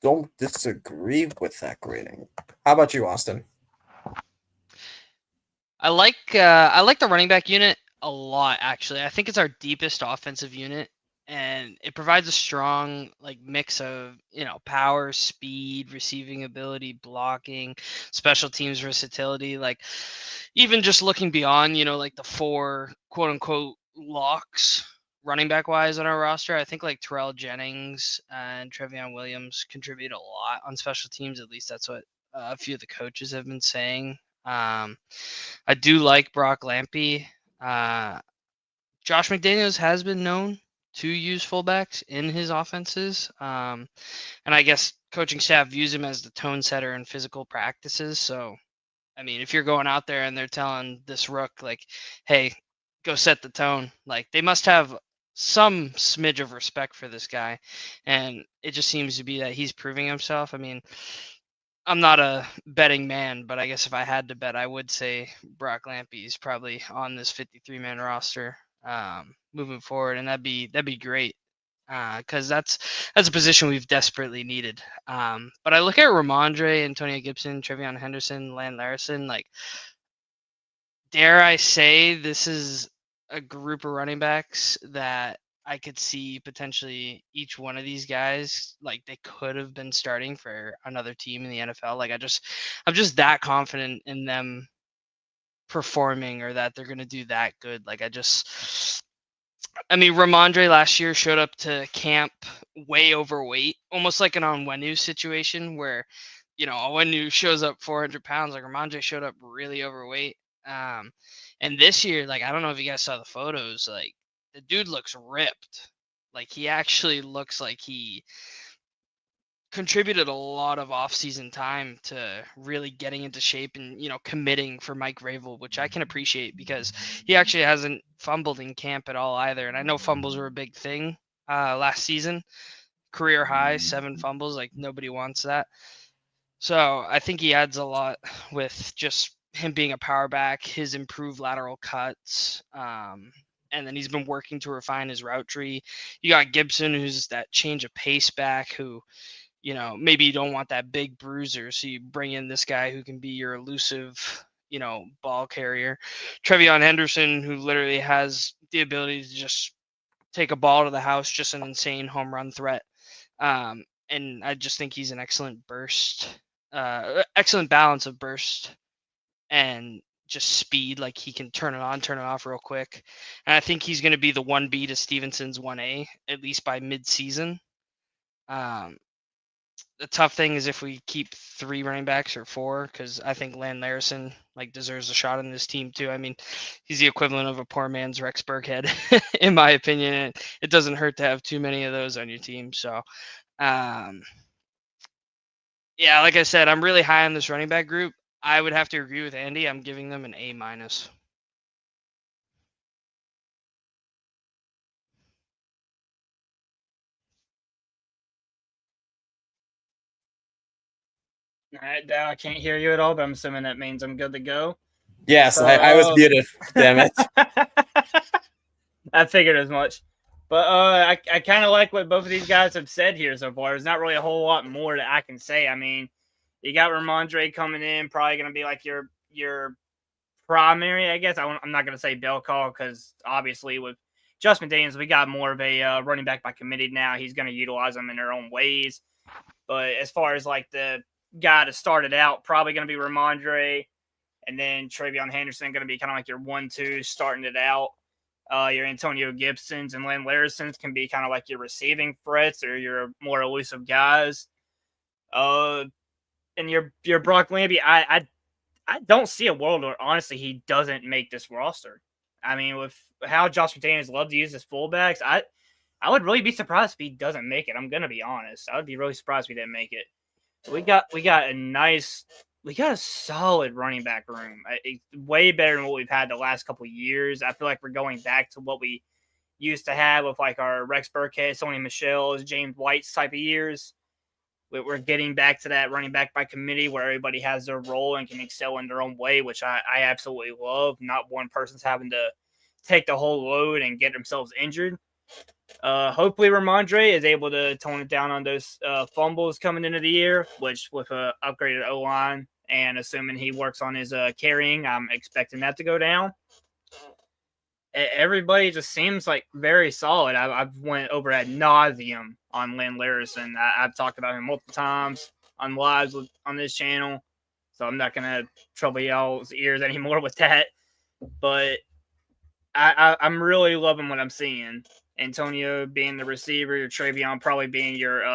don't disagree with that grading. How about you, Austin? I like the running back unit a lot, actually. I think it's our deepest offensive unit, and it provides a strong mix of power, speed, receiving ability, blocking, special teams versatility. Like even just looking beyond the 4 quote unquote locks running back wise on our roster, I think Terrell Jennings and Trevion Williams contribute a lot on special teams. At least that's what a few of the coaches have been saying. I do like Brock Lampy. Josh McDaniels has been known to use fullbacks in his offenses. And I guess coaching staff views him as the tone setter in physical practices. So, I mean, if you're going out there and they're telling this rook, hey, go set the tone, they must have some smidge of respect for this guy. And it just seems to be that he's proving himself. I mean, I'm not a betting man, but I guess if I had to bet, I would say Brock Lampy is probably on this 53-man roster moving forward, and that'd be great because that's a position we've desperately needed. But I look at Ramondre, Antonio Gibson, Trevion Henderson, Land Larson. Dare I say this is a group of running backs that I could see potentially each one of these guys they could have been starting for another team in the NFL. I'm just that confident in them performing or that they're gonna do that good. I mean, Ramondre last year showed up to camp way overweight, almost like an Onwenu situation where, Onwenu shows up 400 pounds. Ramondre showed up really overweight. And this year, I don't know if you guys saw the photos, the dude looks ripped. He actually looks like he contributed a lot of off-season time to really getting into shape and committing for Mike Vrabel, which I can appreciate because he actually hasn't fumbled in camp at all either. And I know fumbles were a big thing last season, career high 7 fumbles. Nobody wants that. So I think he adds a lot with just him being a power back, his improved lateral cuts, and then he's been working to refine his route tree. You got Gibson, who's that change of pace back who, maybe you don't want that big bruiser, so you bring in this guy who can be your elusive, ball carrier. Trevion Henderson, who literally has the ability to just take a ball to the house, just an insane home run threat. And I just think he's an excellent excellent balance of burst and just speed. He can turn it on, turn it off real quick. And I think he's going to be the 1B to Stevenson's 1A, at least by mid-season. The tough thing is if we keep 3 running backs or 4, because I think Land Larson deserves a shot on this team too. I mean, he's the equivalent of a poor man's Rex Burkhead, in my opinion. And it doesn't hurt to have too many of those on your team. So, yeah, like I said, I'm really high on this running back group. I would have to agree with Andy. I'm giving them an A-. All right, Dal, I can't hear you at all, but I'm assuming that means I'm good to go. Yes, I was muted. Damn it. I figured as much. But I kind of like what both of these guys have said here so far. There's not really a whole lot more that I can say. I mean, you got Ramondre coming in, probably going to be like your primary, I guess. I'm not going to say bell call because obviously with Justin Daniels, we got more of a running back by committee now. He's going to utilize them in their own ways. But as far as like the guy to start it out, probably going to be Ramondre. And then Travion Henderson going to be kind of like your 1-2 starting it out. Your Antonio Gibsons and Len Larisons can be kind of like your receiving threats or your more elusive guys. And your Brock Lampy, I don't see a world where honestly he doesn't make this roster. I mean, with how Josh McDaniels love to use his fullbacks, I would really be surprised if he doesn't make it. I'm gonna be honest. I would be really surprised if he didn't make it. We got a solid running back room. It's way better than what we've had the last couple of years. I feel like we're going back to what we used to have with like our Rex Burkhead, Sony Michel's, James White's type of years. We're getting back to that running back by committee where everybody has their role and can excel in their own way, which I absolutely love. Not one person's having to take the whole load and get themselves injured. Hopefully Ramondre is able to tone it down on those fumbles coming into the year, which with an upgraded O-line and assuming he works on his carrying, I'm expecting that to go down. Everybody just seems like very solid. I've went over ad nauseum on Len Larison. I've talked about him multiple times on lives on this channel, so I'm not going to trouble y'all's ears anymore with that. But I'm really loving what I'm seeing. Antonio being the receiver, your Travion probably being your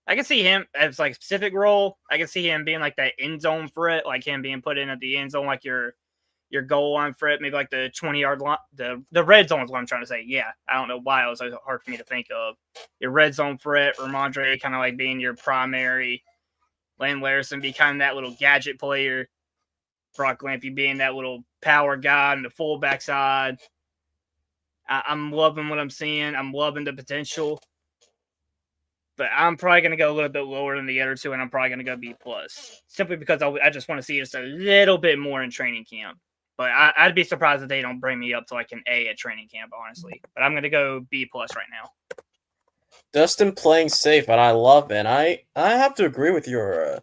I can see him as like a specific role. I can see him being like that end zone threat, like him being put in at the end zone, like your goal line threat, maybe like the 20-yard line, the red zone is what I'm trying to say. Yeah, I don't know why it was so hard for me to think of. Your red zone threat, Ramondre kind of like being your primary, Len Larison be kind of that little gadget player, Brock Lampy being that little power guy on the fullback side. I'm loving what I'm seeing. I'm loving the potential. But I'm probably going to go a little bit lower than the other two, and I'm probably going to go B+. Simply because I just want to see just a little bit more in training camp. But I'd be surprised if they don't bring me up to like an A at training camp, honestly. But I'm going to go B+ right now. Dustin playing safe, and I love it. I have to agree with your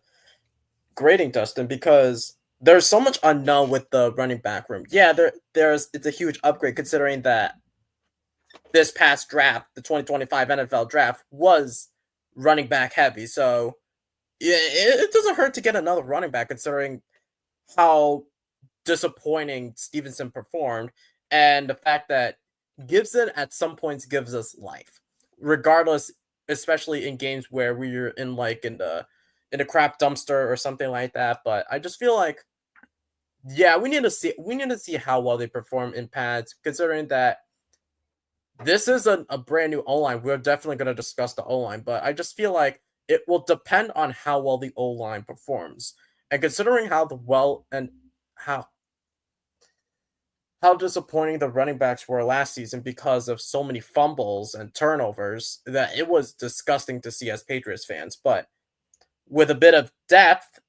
grading, Dustin, because there's so much unknown with the running back room. Yeah, it's a huge upgrade considering that this past draft, the 2025 NFL draft, was running back heavy. So it doesn't hurt to get another running back considering how disappointing Stevenson performed and the fact that Gibson at some points gives us life, regardless, especially in games where we're in a crap dumpster or something like that. But I just feel like, yeah, we need to see how well they perform in pads, considering that this is a brand new O-line. We're definitely going to discuss the O-line, but I just feel like it will depend on how well the O-line performs. And considering how disappointing the running backs were last season because of so many fumbles and turnovers, that it was disgusting to see as Patriots fans. But with a bit of depth,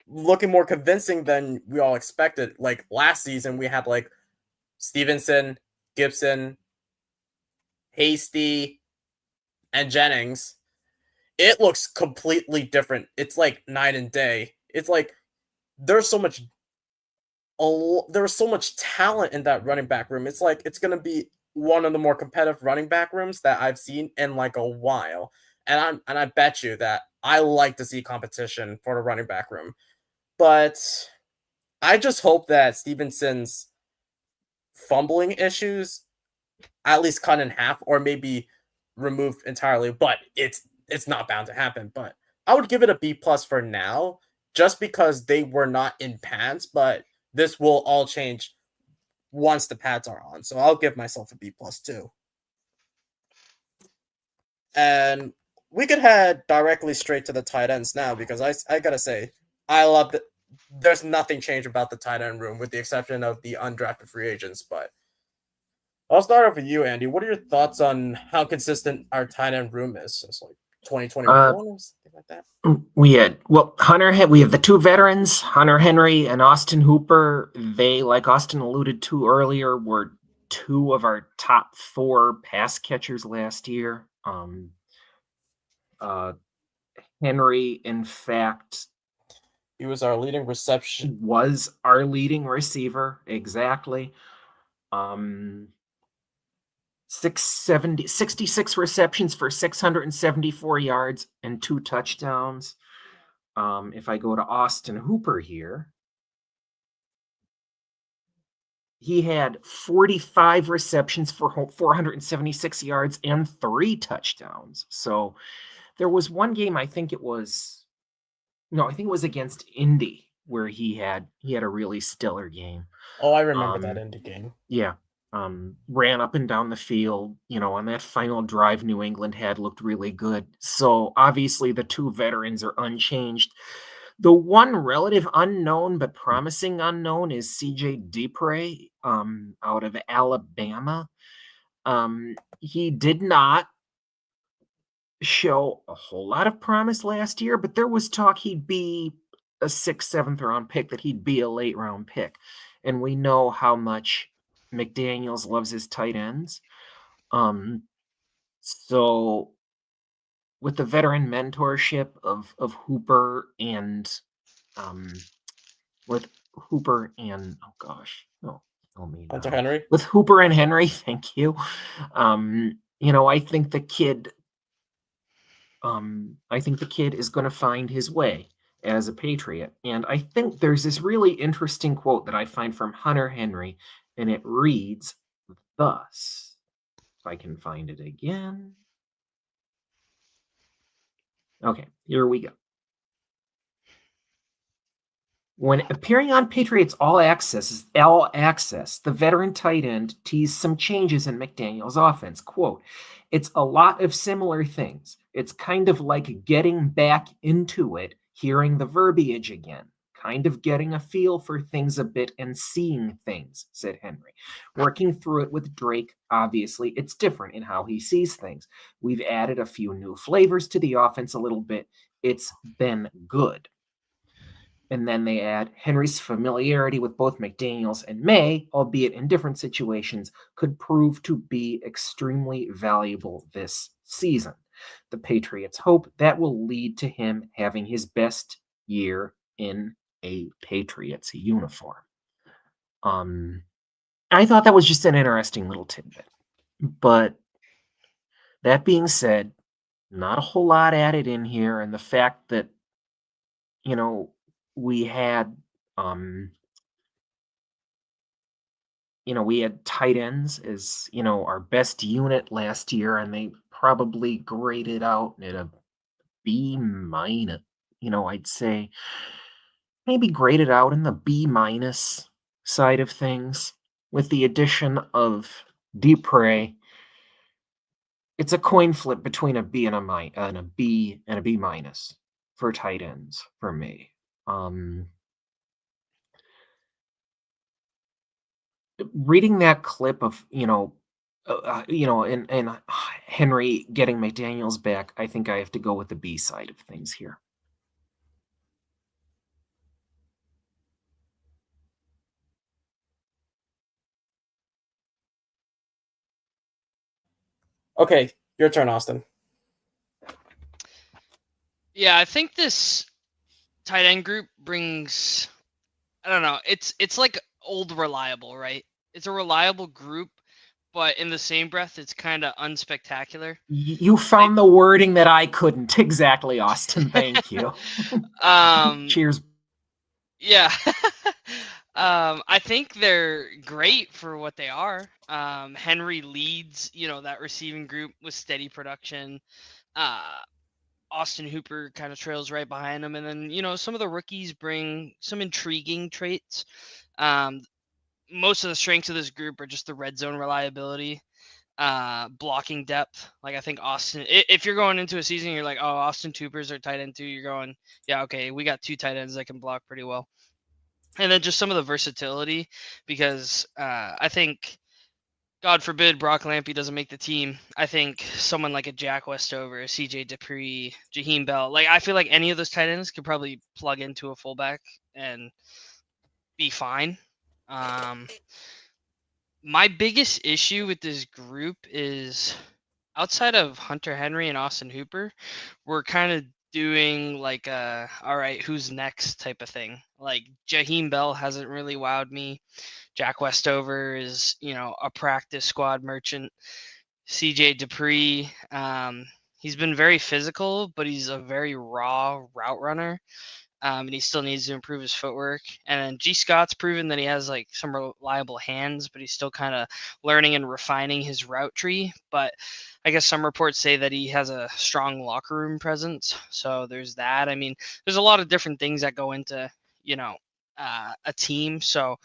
looking more convincing than we all expected. Like last season, we had like Stevenson, Gibson, Hasty, and Jennings. It looks completely different. It's like night and day. It's like there's so much talent in that running back room. It's like it's gonna be one of the more competitive running back rooms that I've seen in like a while. And I bet you that I like to see competition for the running back room. But I just hope that Stevenson's fumbling issues at least cut in half or maybe removed entirely, but it's not bound to happen. But I would give it a B+ for now, just because they were not in pads, but this will all change once the pads are on. So I'll give myself a B+ too. And we could head directly straight to the tight ends now, because I gotta say, I love that there's nothing changed about the tight end room with the exception of the undrafted free agents, but I'll start off with you, Andy. What are your thoughts on how consistent our tight end room is since like 2021 or something like that? We have the two veterans, Hunter Henry and Austin Hooper. They, like Austin alluded to earlier, were 2 of our top 4 pass catchers last year. Henry, in fact, He was our leading reception. was our leading receiver, exactly. 66 receptions for 674 yards and 2 touchdowns. If I go to Austin Hooper here, he had 45 receptions for 476 yards and 3 touchdowns. So there was one game, I think it was against Indy, where he had a really stellar game. Oh, I remember that Indy game. Yeah. Ran up and down the field, on that final drive New England had looked really good. So obviously the 2 veterans are unchanged. The one relative unknown but promising unknown is CJ Dupre, out of Alabama. He did not show a whole lot of promise last year, but there was talk he'd be a 6th, 7th round pick, that he'd be a late round pick. And we know how much McDaniels loves his tight ends. So with the veteran mentorship of Hooper and with Hooper and Hunter Henry? With Hooper and Henry, thank you. I think the kid is going to find his way as a Patriot. And I think there's this really interesting quote that I find from Hunter Henry, and it reads thus. If I can find it again. Okay, here we go. When appearing on Patriots All Access, the veteran tight end teased some changes in McDaniels' offense. Quote, "It's a lot of similar things. It's kind of like getting back into it, hearing the verbiage again, kind of getting a feel for things a bit and seeing things," said Henry. "Working through it with Drake, obviously, it's different in how he sees things. We've added a few new flavors to the offense a little bit. It's been good." And then they add, "Henry's familiarity with both McDaniels and May, albeit in different situations, could prove to be extremely valuable this season. The Patriots hope that will lead to him having his best year in a Patriots uniform." I thought that was just an interesting little tidbit. But that being said, not a whole lot added in here, and the fact that we had we had tight ends as our best unit last year, and they probably graded out at a B minus. I'd say maybe graded out in the B minus side of things. With the addition of Dupre, it's a coin flip between a B and a B and a B minus for tight ends for me. Reading that clip of and Henry getting McDaniels back, I think I have to go with the B side of things here. Okay, your turn, Austin. Yeah, I think this tight end group brings, I don't know, it's like old reliable, right? It's a reliable group, but in the same breath, it's kind of unspectacular. You found the wording that I couldn't exactly, Austin. Thank you. Cheers. Yeah. I think they're great for what they are. Henry leads, that receiving group with steady production. Austin Hooper kind of trails right behind him. And then, some of the rookies bring some intriguing traits. Most of the strengths of this group are just the red zone reliability, blocking depth. Like I think Austin, if you're going into a season, you're like, oh, Austin Hooper's our tight end too. You're going, yeah, okay, we got 2 tight ends that can block pretty well. And then just some of the versatility, because I think, God forbid, Brock Lampy doesn't make the team. I think someone like a Jack Westover, a CJ Dupree, Jaheim Bell, like I feel like any of those tight ends could probably plug into a fullback and be fine. my biggest issue with this group is outside of Hunter Henry and Austin Hooper, we're kind of doing like a all right, who's next type of thing. Like Jaheim Bell hasn't really wowed me. Jack Westover is, a practice squad merchant. CJ Dupree, he's been very physical, but he's a very raw route runner. And he still needs to improve his footwork. And then G. Scott's proven that he has like some reliable hands, but he's still kind of learning and refining his route tree. But I guess some reports say that he has a strong locker room presence. So there's that. I mean, there's a lot of different things that go into, a team. So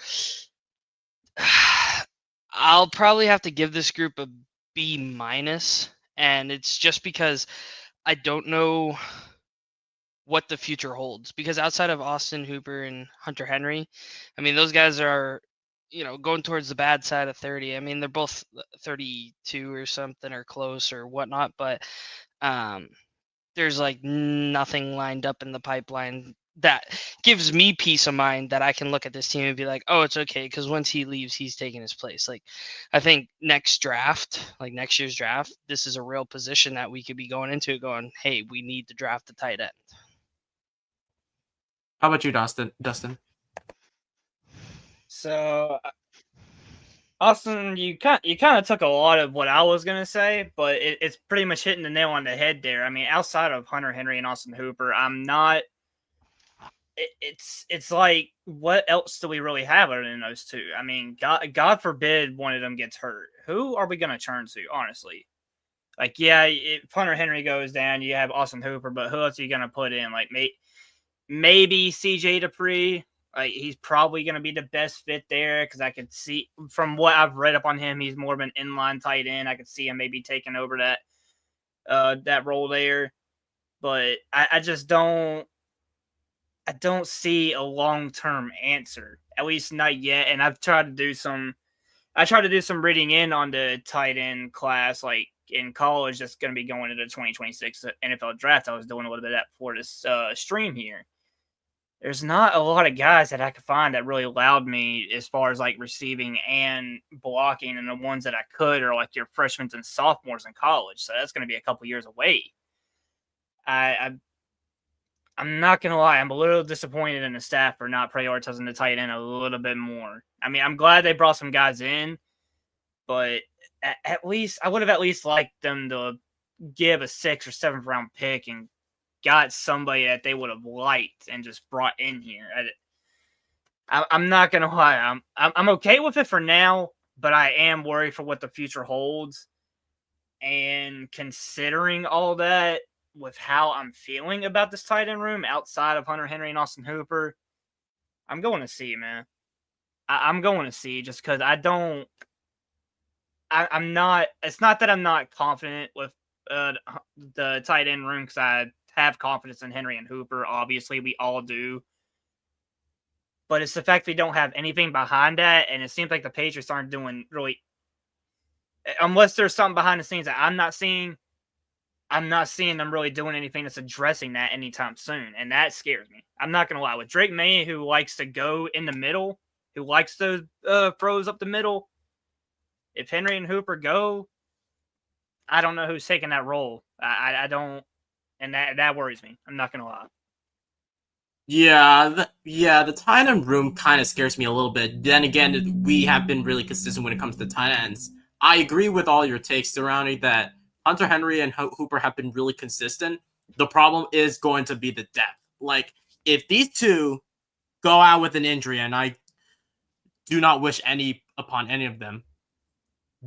I'll probably have to give this group a B minus, and it's just because I don't know what the future holds. Because outside of Austin Hooper and Hunter Henry, I mean, those guys are, going towards the bad side of 30. I mean, they're both 32 or something or close or whatnot, but there's like nothing lined up in the pipeline that gives me peace of mind that I can look at this team and be like, oh, it's okay, because once he leaves, he's taking his place. Like, I think next draft, like next year's draft, this is a real position that we could be going into going, hey, we need to draft a tight end. How about you, Dustin? So, Austin, you kind of took a lot of what I was gonna say, but it's pretty much hitting the nail on the head there. I mean, outside of Hunter Henry and Austin Hooper, I'm not. It's like, what else do we really have other than those two? I mean, God forbid one of them gets hurt. Who are we gonna turn to, honestly? Like, yeah, if Hunter Henry goes down, you have Austin Hooper, but who else are you gonna put in? Like, maybe CJ Dupree. Like, he's probably going to be the best fit there because I could see from what I've read up on him, he's more of an inline tight end. I could see him maybe taking over that role there, but I just don't. I don't see a long-term answer, at least not yet. And I've tried to do some. I tried to do some reading in on the tight end class, like in college, that's going to be going into the 2026 NFL draft. I was doing a little bit of that before this stream here. There's not a lot of guys that I could find that really allowed me as far as like receiving and blocking, and the ones that I could are like your freshmen and sophomores in college. So that's going to be a couple years away. I'm not going to lie. I'm a little disappointed in the staff for not prioritizing the tight end a little bit more. I mean, I'm glad they brought some guys in, but at least I would have at least liked them to give a 6th or 7th round pick and got somebody that they would have liked and just brought in here. I'm not gonna lie, I'm okay with it for now, but I am worried for what the future holds. And considering all that, with how I'm feeling about this tight end room outside of Hunter Henry and Austin Hooper, I'm going to C, man. I'm going to C just because I'm not. It's not that I'm not confident with the tight end room, because I have confidence in Henry and Hooper. Obviously, we all do. But it's the fact we don't have anything behind that, and it seems like the Patriots aren't doing really, unless there's something behind the scenes that I'm not seeing them really doing anything that's addressing that anytime soon, and that scares me. I'm not going to lie. With Drake May, who likes to go in the middle, who likes to throws up the middle, if Henry and Hooper go, I don't know who's taking that role. I don't. And that worries me. I'm not going to lie. The tight end room kind of scares me a little bit. Then again, we have been really consistent when it comes to tight ends. I agree with all your takes surrounding that. Hunter Henry and Hooper have been really consistent. The problem is going to be the depth. Like, if these two go out with an injury, and I do not wish any upon any of them,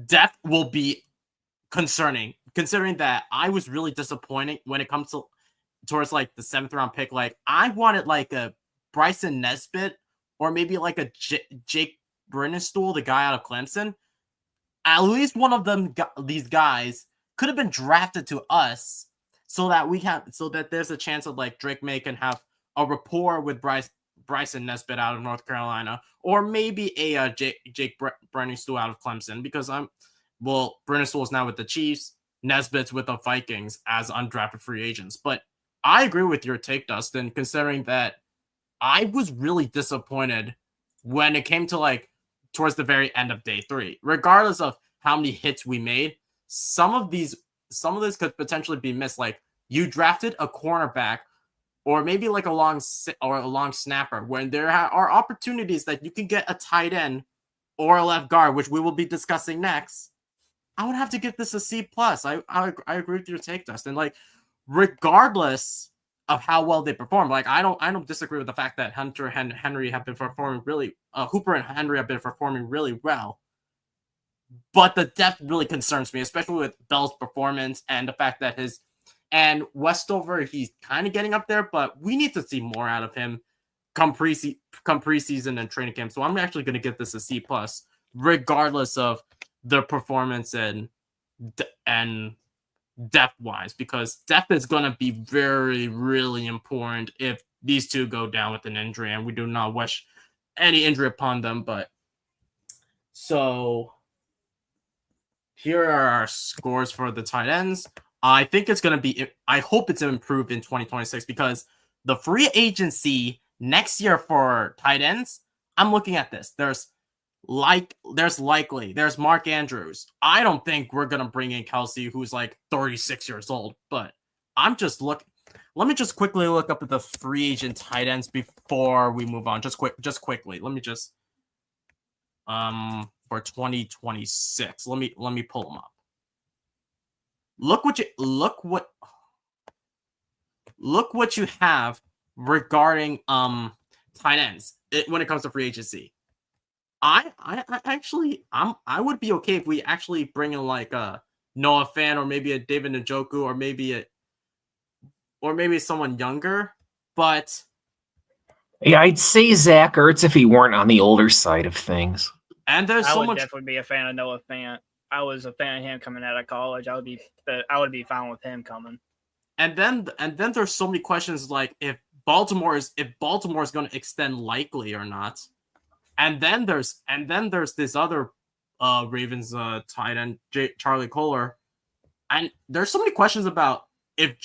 depth will be concerning, considering that I was really disappointed when it comes to towards like the 7th round pick. Like, I wanted like a Bryson Nesbitt or maybe like a Jake Brennistool, the guy out of Clemson. At least one of them, these guys, could have been drafted to us so that there's a chance of like Drake May can have a rapport with Bryson Nesbitt out of North Carolina, or maybe a Jake Brennistool out of Clemson, because Brennistool is now with the Chiefs, Nesbitt's with the Vikings as undrafted free agents. But I agree with your take, Dustin, considering that I was really disappointed when it came to like towards the very end of day 3. Regardless of how many hits we made, some of this could potentially be missed. Like, you drafted a cornerback or maybe like a long snapper when there are opportunities that you can get a tight end or a left guard, which we will be discussing next. I would have to give this a C+. I agree with your take, Dustin. Like, regardless of how well they perform, like I don't disagree with the fact that Hunter and Henry have been performing really Hooper and Henry have been performing really well. But the depth really concerns me, especially with Bell's performance and the fact that and Westover, he's kind of getting up there, but we need to see more out of him come preseason and training camp. So I'm actually going to give this a C+, regardless of the performance and depth wise, because depth is going to be very, really important if these two go down with an injury, and we do not wish any injury upon them. But so here are our scores for the tight ends. I think it's going to be, I hope it's improved in 2026, because the free agency next year for tight ends, I'm looking at this. There's Mark Andrews. I don't think we're going to bring in Kelsey, who's like 36 years old, but I'm just looking. Let me just quickly look up at the free agent tight ends before we move on. Just quickly. Let me just, for 2026, let me pull them up. Look what you have regarding tight ends when it comes to free agency. I would be okay if we actually bring in like a Noah Fant or maybe a David Njoku or maybe someone younger, but yeah, I'd say Zach Ertz if he weren't on the older side of things. And there's I would definitely be a fan of Noah Fant. I was a fan of him coming out of college. I would be fine with him coming. And then there's so many questions like if Baltimore is going to extend Likely or not. And then there's this other Ravens tight end, Charlie Kolar. And there's so many questions about if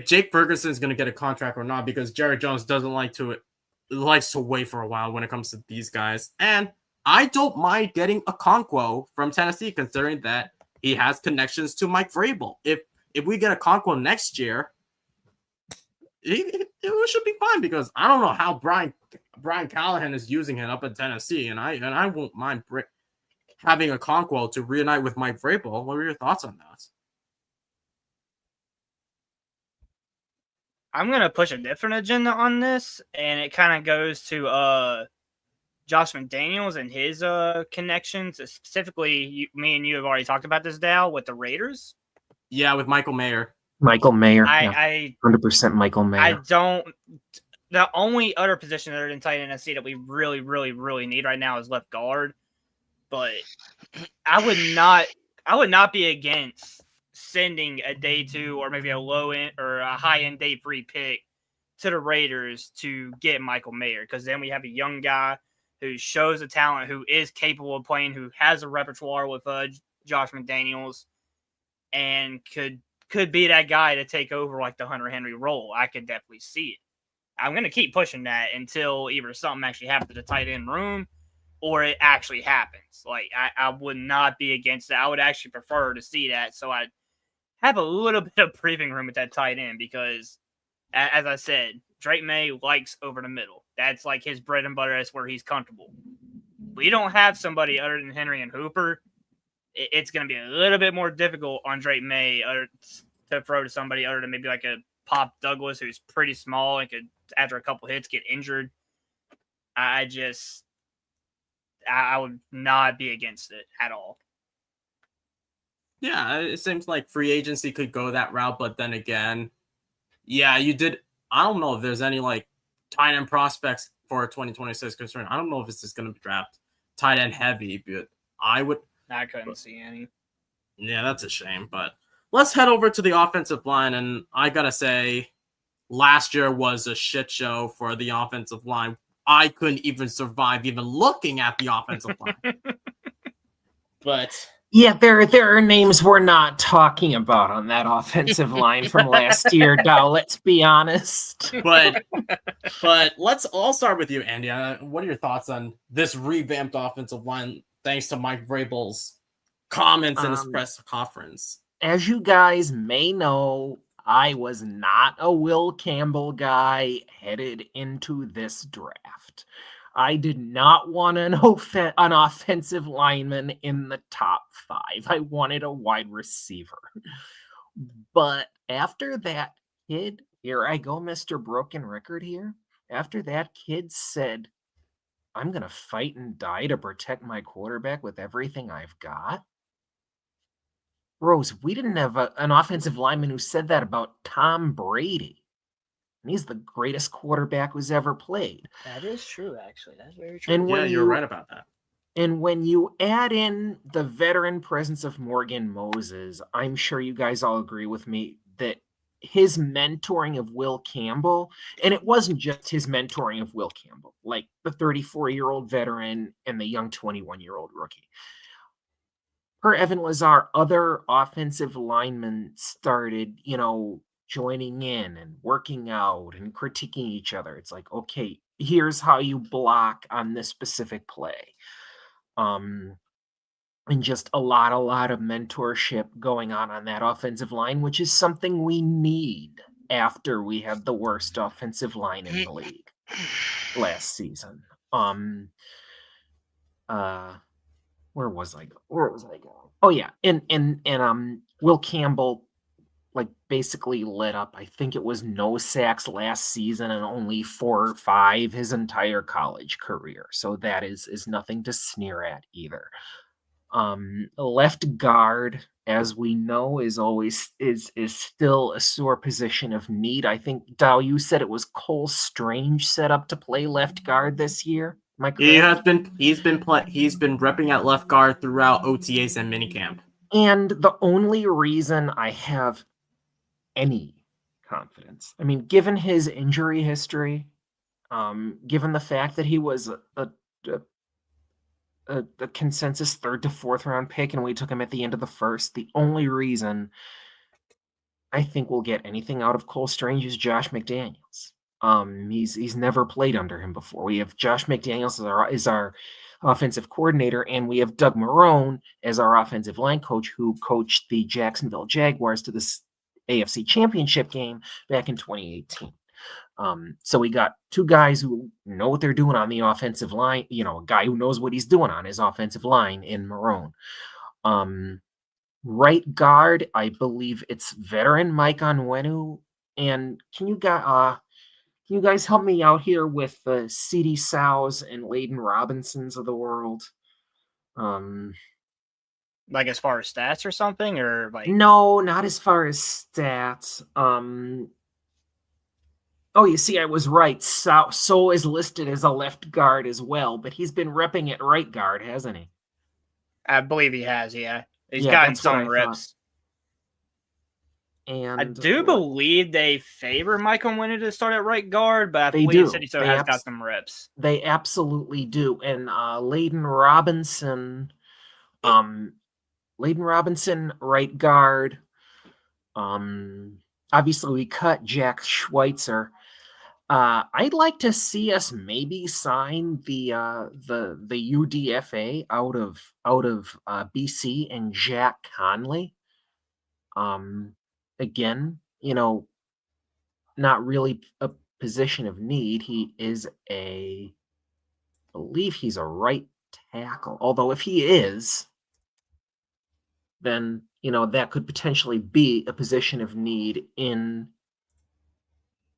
Jake Ferguson is going to get a contract or not, because Jerry Jones likes to wait for a while when it comes to these guys. And I don't mind getting a Okonkwo from Tennessee, considering that he has connections to Mike Vrabel. If we get a Okonkwo next year, it should be fine, because I don't know how Brian Callahan is using him up in Tennessee, and I won't mind having a Okonkwo to reunite with Mike Vrabel. What are your thoughts on that? I'm gonna push a different agenda on this, and it kind of goes to Josh McDaniels and his connections. Specifically, me and you have already talked about this, Dal, with the Raiders. Yeah, with Michael Mayer. I 100% Michael Mayer. The only other position other than tight end NFC that we really, really, really need right now is left guard. But I would not be against sending a day 2 or maybe a low end or a high end day 3 pick to the Raiders to get Michael Mayer, because then we have a young guy who shows the talent, who is capable of playing, who has a repertoire with Josh McDaniels, and could be that guy to take over like the Hunter Henry role. I could definitely see it. I'm going to keep pushing that until either something actually happens to the tight end room or it actually happens. Like, I would not be against that. I would actually prefer to see that, so I'd have a little bit of breathing room at that tight end, because, as I said, Drake May likes over the middle. That's like his bread and butter. That's where he's comfortable. We don't have somebody other than Henry and Hooper. It's going to be a little bit more difficult on Drake May to throw to somebody other than maybe like a Pop Douglas, who's pretty small and could, after a couple hits, get injured. I would not be against it at all. Yeah, it seems like free agency could go that route, but then again, yeah, you did. I don't know if there's any like tight end prospects for 2026 concern. I don't know if it's just going to be draft tight end heavy, but I couldn't see any. Yeah, that's a shame. But let's head over to the offensive line, and I gotta say, last year was a shit show for the offensive line. I couldn't even survive even looking at the offensive line. But Yeah, there are names we're not talking about on that offensive line from last year, Dow, let's be honest. But let's all start with you, Andy. What are your thoughts on this revamped offensive line thanks to Mike Vrabel's comments in his press conference? As you guys may know, I was not a Will Campbell guy headed into this draft. I did not want an offensive lineman in the top 5. I wanted a wide receiver. But after that kid, here I go, Mr. Broken Record here. After that kid said, I'm going to fight and die to protect my quarterback with everything I've got. Rose, we didn't have an offensive lineman who said that about Tom Brady. And he's the greatest quarterback who's ever played. That is true, actually. That's very true. And Yeah, you're right about that. And when you add in the veteran presence of Morgan Moses, I'm sure you guys all agree with me that his mentoring of Will Campbell, and it wasn't just his mentoring of Will Campbell, like the 34-year-old veteran and the young 21-year-old rookie. Per Evan Lazar, other offensive linemen started, joining in and working out and critiquing each other. It's like, okay, here's how you block on this specific play. And just a lot of mentorship going on that offensive line, which is something we need after we had the worst offensive line in the league last season. Where was I going? Oh yeah, and Will Campbell basically lit up. I think it was no sacks last season and only 4 or 5 his entire college career. So that is nothing to sneer at either. Left guard, as we know, is still a sore position of need. I think, Dow, you said it was Cole Strange set up to play left guard this year. Am I correct? He's been repping at left guard throughout OTAs and minicamp. And the only reason I have any confidence, I mean, given his injury history, given the fact that he was a consensus 3rd to 4th round pick and we took him at the end of the 1st, the only reason I think we'll get anything out of Cole Strange is Josh McDaniels. He's never played under him before. We have Josh McDaniels as our offensive coordinator, and we have Doug Marrone as our offensive line coach, who coached the Jacksonville Jaguars to this AFC Championship game back in 2018. So we got 2 guys who know what they're doing on the offensive line, a guy who knows what he's doing on his offensive line in Marrone. Right guard, I believe it's veteran Mike Onwenu. And can you guys help me out here with the C.D. Sows and Layden Robinsons of the world? Like as far as stats or something, or like? No, not as far as stats. Oh, you see, I was right. So is listed as a left guard as well, but he's been repping at right guard, hasn't he? I believe he has, yeah. He's gotten some reps. And I do believe they favor Mike Onwenu to start at right guard, but I believe City so has got some reps. They absolutely do. And Layden Robinson, right guard. Obviously, we cut Jack Schweitzer. I'd like to see us maybe sign the UDFA out of BC and Jack Conley. Again, not really a position of need. He is I believe he's a right tackle. Although if he is, then that could potentially be a position of need in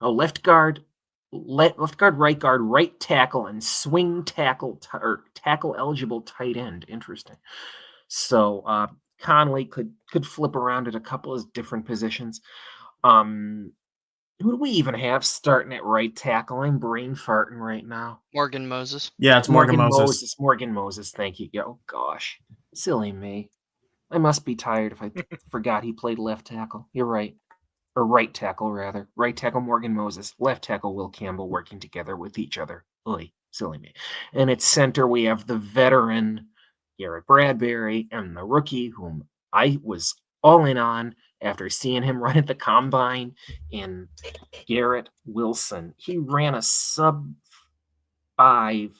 left guard, right guard, right tackle, and swing tackle or tackle eligible tight end. Interesting. So Conley could flip around at a couple of different positions. Who do we even have starting at right tackle? I'm brain farting right now. Morgan Moses. Yeah, it's Morgan Moses. Morgan Moses. Thank you. Oh gosh, silly me. I must be tired if I forgot he played left tackle. You're right. Or right tackle, rather. Right tackle, Morgan Moses. Left tackle, Will Campbell, working together with each other. Oy, silly me. And at center, we have the veteran Garrett Bradbury, and the rookie whom I was all in on after seeing him run at the combine in Garrett Wilson. He ran a sub 5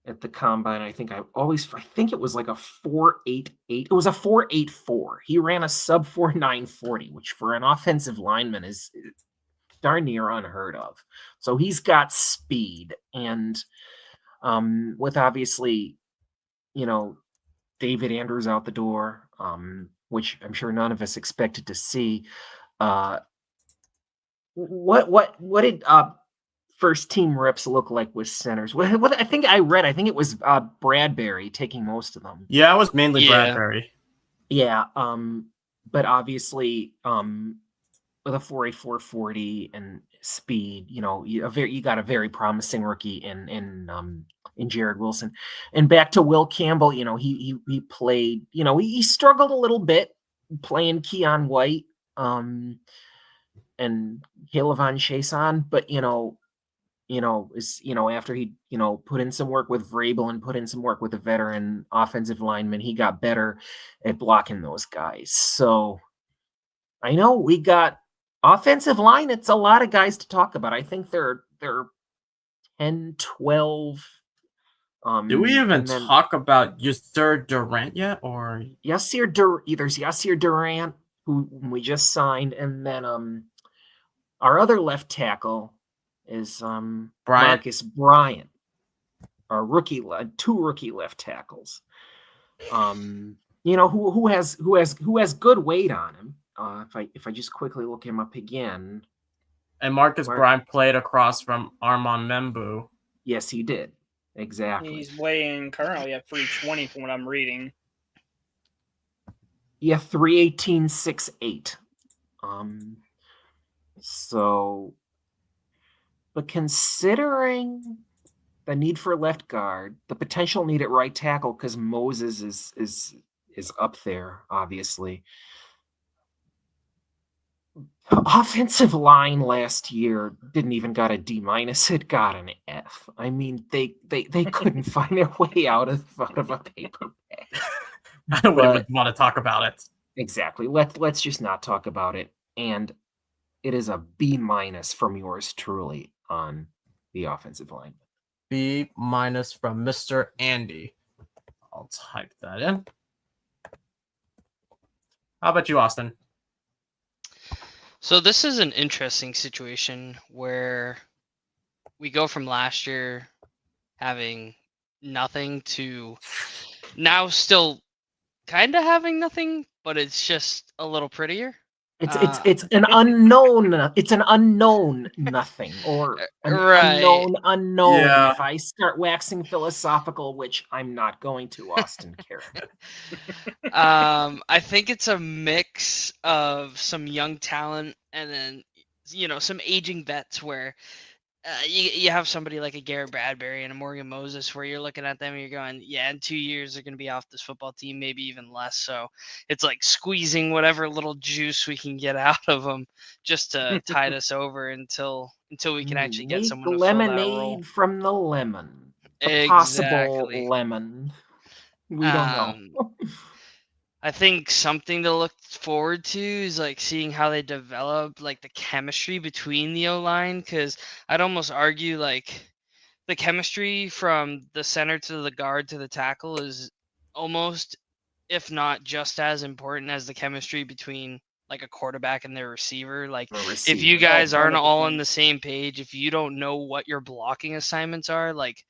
at the combine. I think it was like a 4.88. It was a 4.84. He ran a sub 4.940, which for an offensive lineman is darn near unheard of. So he's got speed, and with obviously, David Andrews out the door, which I'm sure none of us expected to see. What did first team reps look like with centers? What I think it was Bradbury taking most of them. Yeah, it was mainly Bradbury. Yeah, but obviously, with a 4.84 40 and speed, you got a very promising rookie in Jared Wilson. And back to Will Campbell, he played, he struggled a little bit playing Keon White and Caleb Chason, but after he put in some work with Vrabel and put in some work with a veteran offensive lineman, he got better at blocking those guys. So I know we got offensive line. It's a lot of guys to talk about. I think there are 10, 12. Do we even talk about Yasir Durant yet, or there's Yasir Durant, who we just signed, and then our other left tackle is Marcus Bryant, our rookie, 2 rookie left tackles. Who has good weight on him. If I just quickly look him up again. And Marcus Bryant played across from Armand Membu. Yes, he did. Exactly. He's weighing currently at 320 from what I'm reading. Yeah, 318.68. So, but considering the need for left guard, the potential need at right tackle, because Moses is up there, obviously. Offensive line last year didn't even got a D-. It got an F. I mean, they couldn't find their way out of a paper bag. I don't even want to talk about it. Exactly. Let's just not talk about it. And it is a B- from yours truly on the offensive line. B- from Mr. Andy. I'll type that in. How about you, Austin? So this is an interesting situation where we go from last year having nothing to now still kind of having nothing, but it's just a little prettier. It's an unknown. It's an unknown nothing, or an unknown. Yeah. If I start waxing philosophical, which I'm not going to, Austin Karen. I think it's a mix of some young talent and then some aging vets where you have somebody like a Garrett Bradbury and a Morgan Moses where you're looking at them and you're going, yeah, in 2 years they're going to be off this football team, maybe even less. So it's like squeezing whatever little juice we can get out of them just to tide us over until we can actually get someone to fill that role. From the lemon, the possible lemon. We don't know. I think something to look forward to is like seeing how they develop like the chemistry between the O-line, because I'd almost argue like the chemistry from the center to the guard to the tackle is almost, if not just as important as the chemistry between like a quarterback and their receiver. Like if you guys aren't all on the same page, if you don't know what your blocking assignments are, like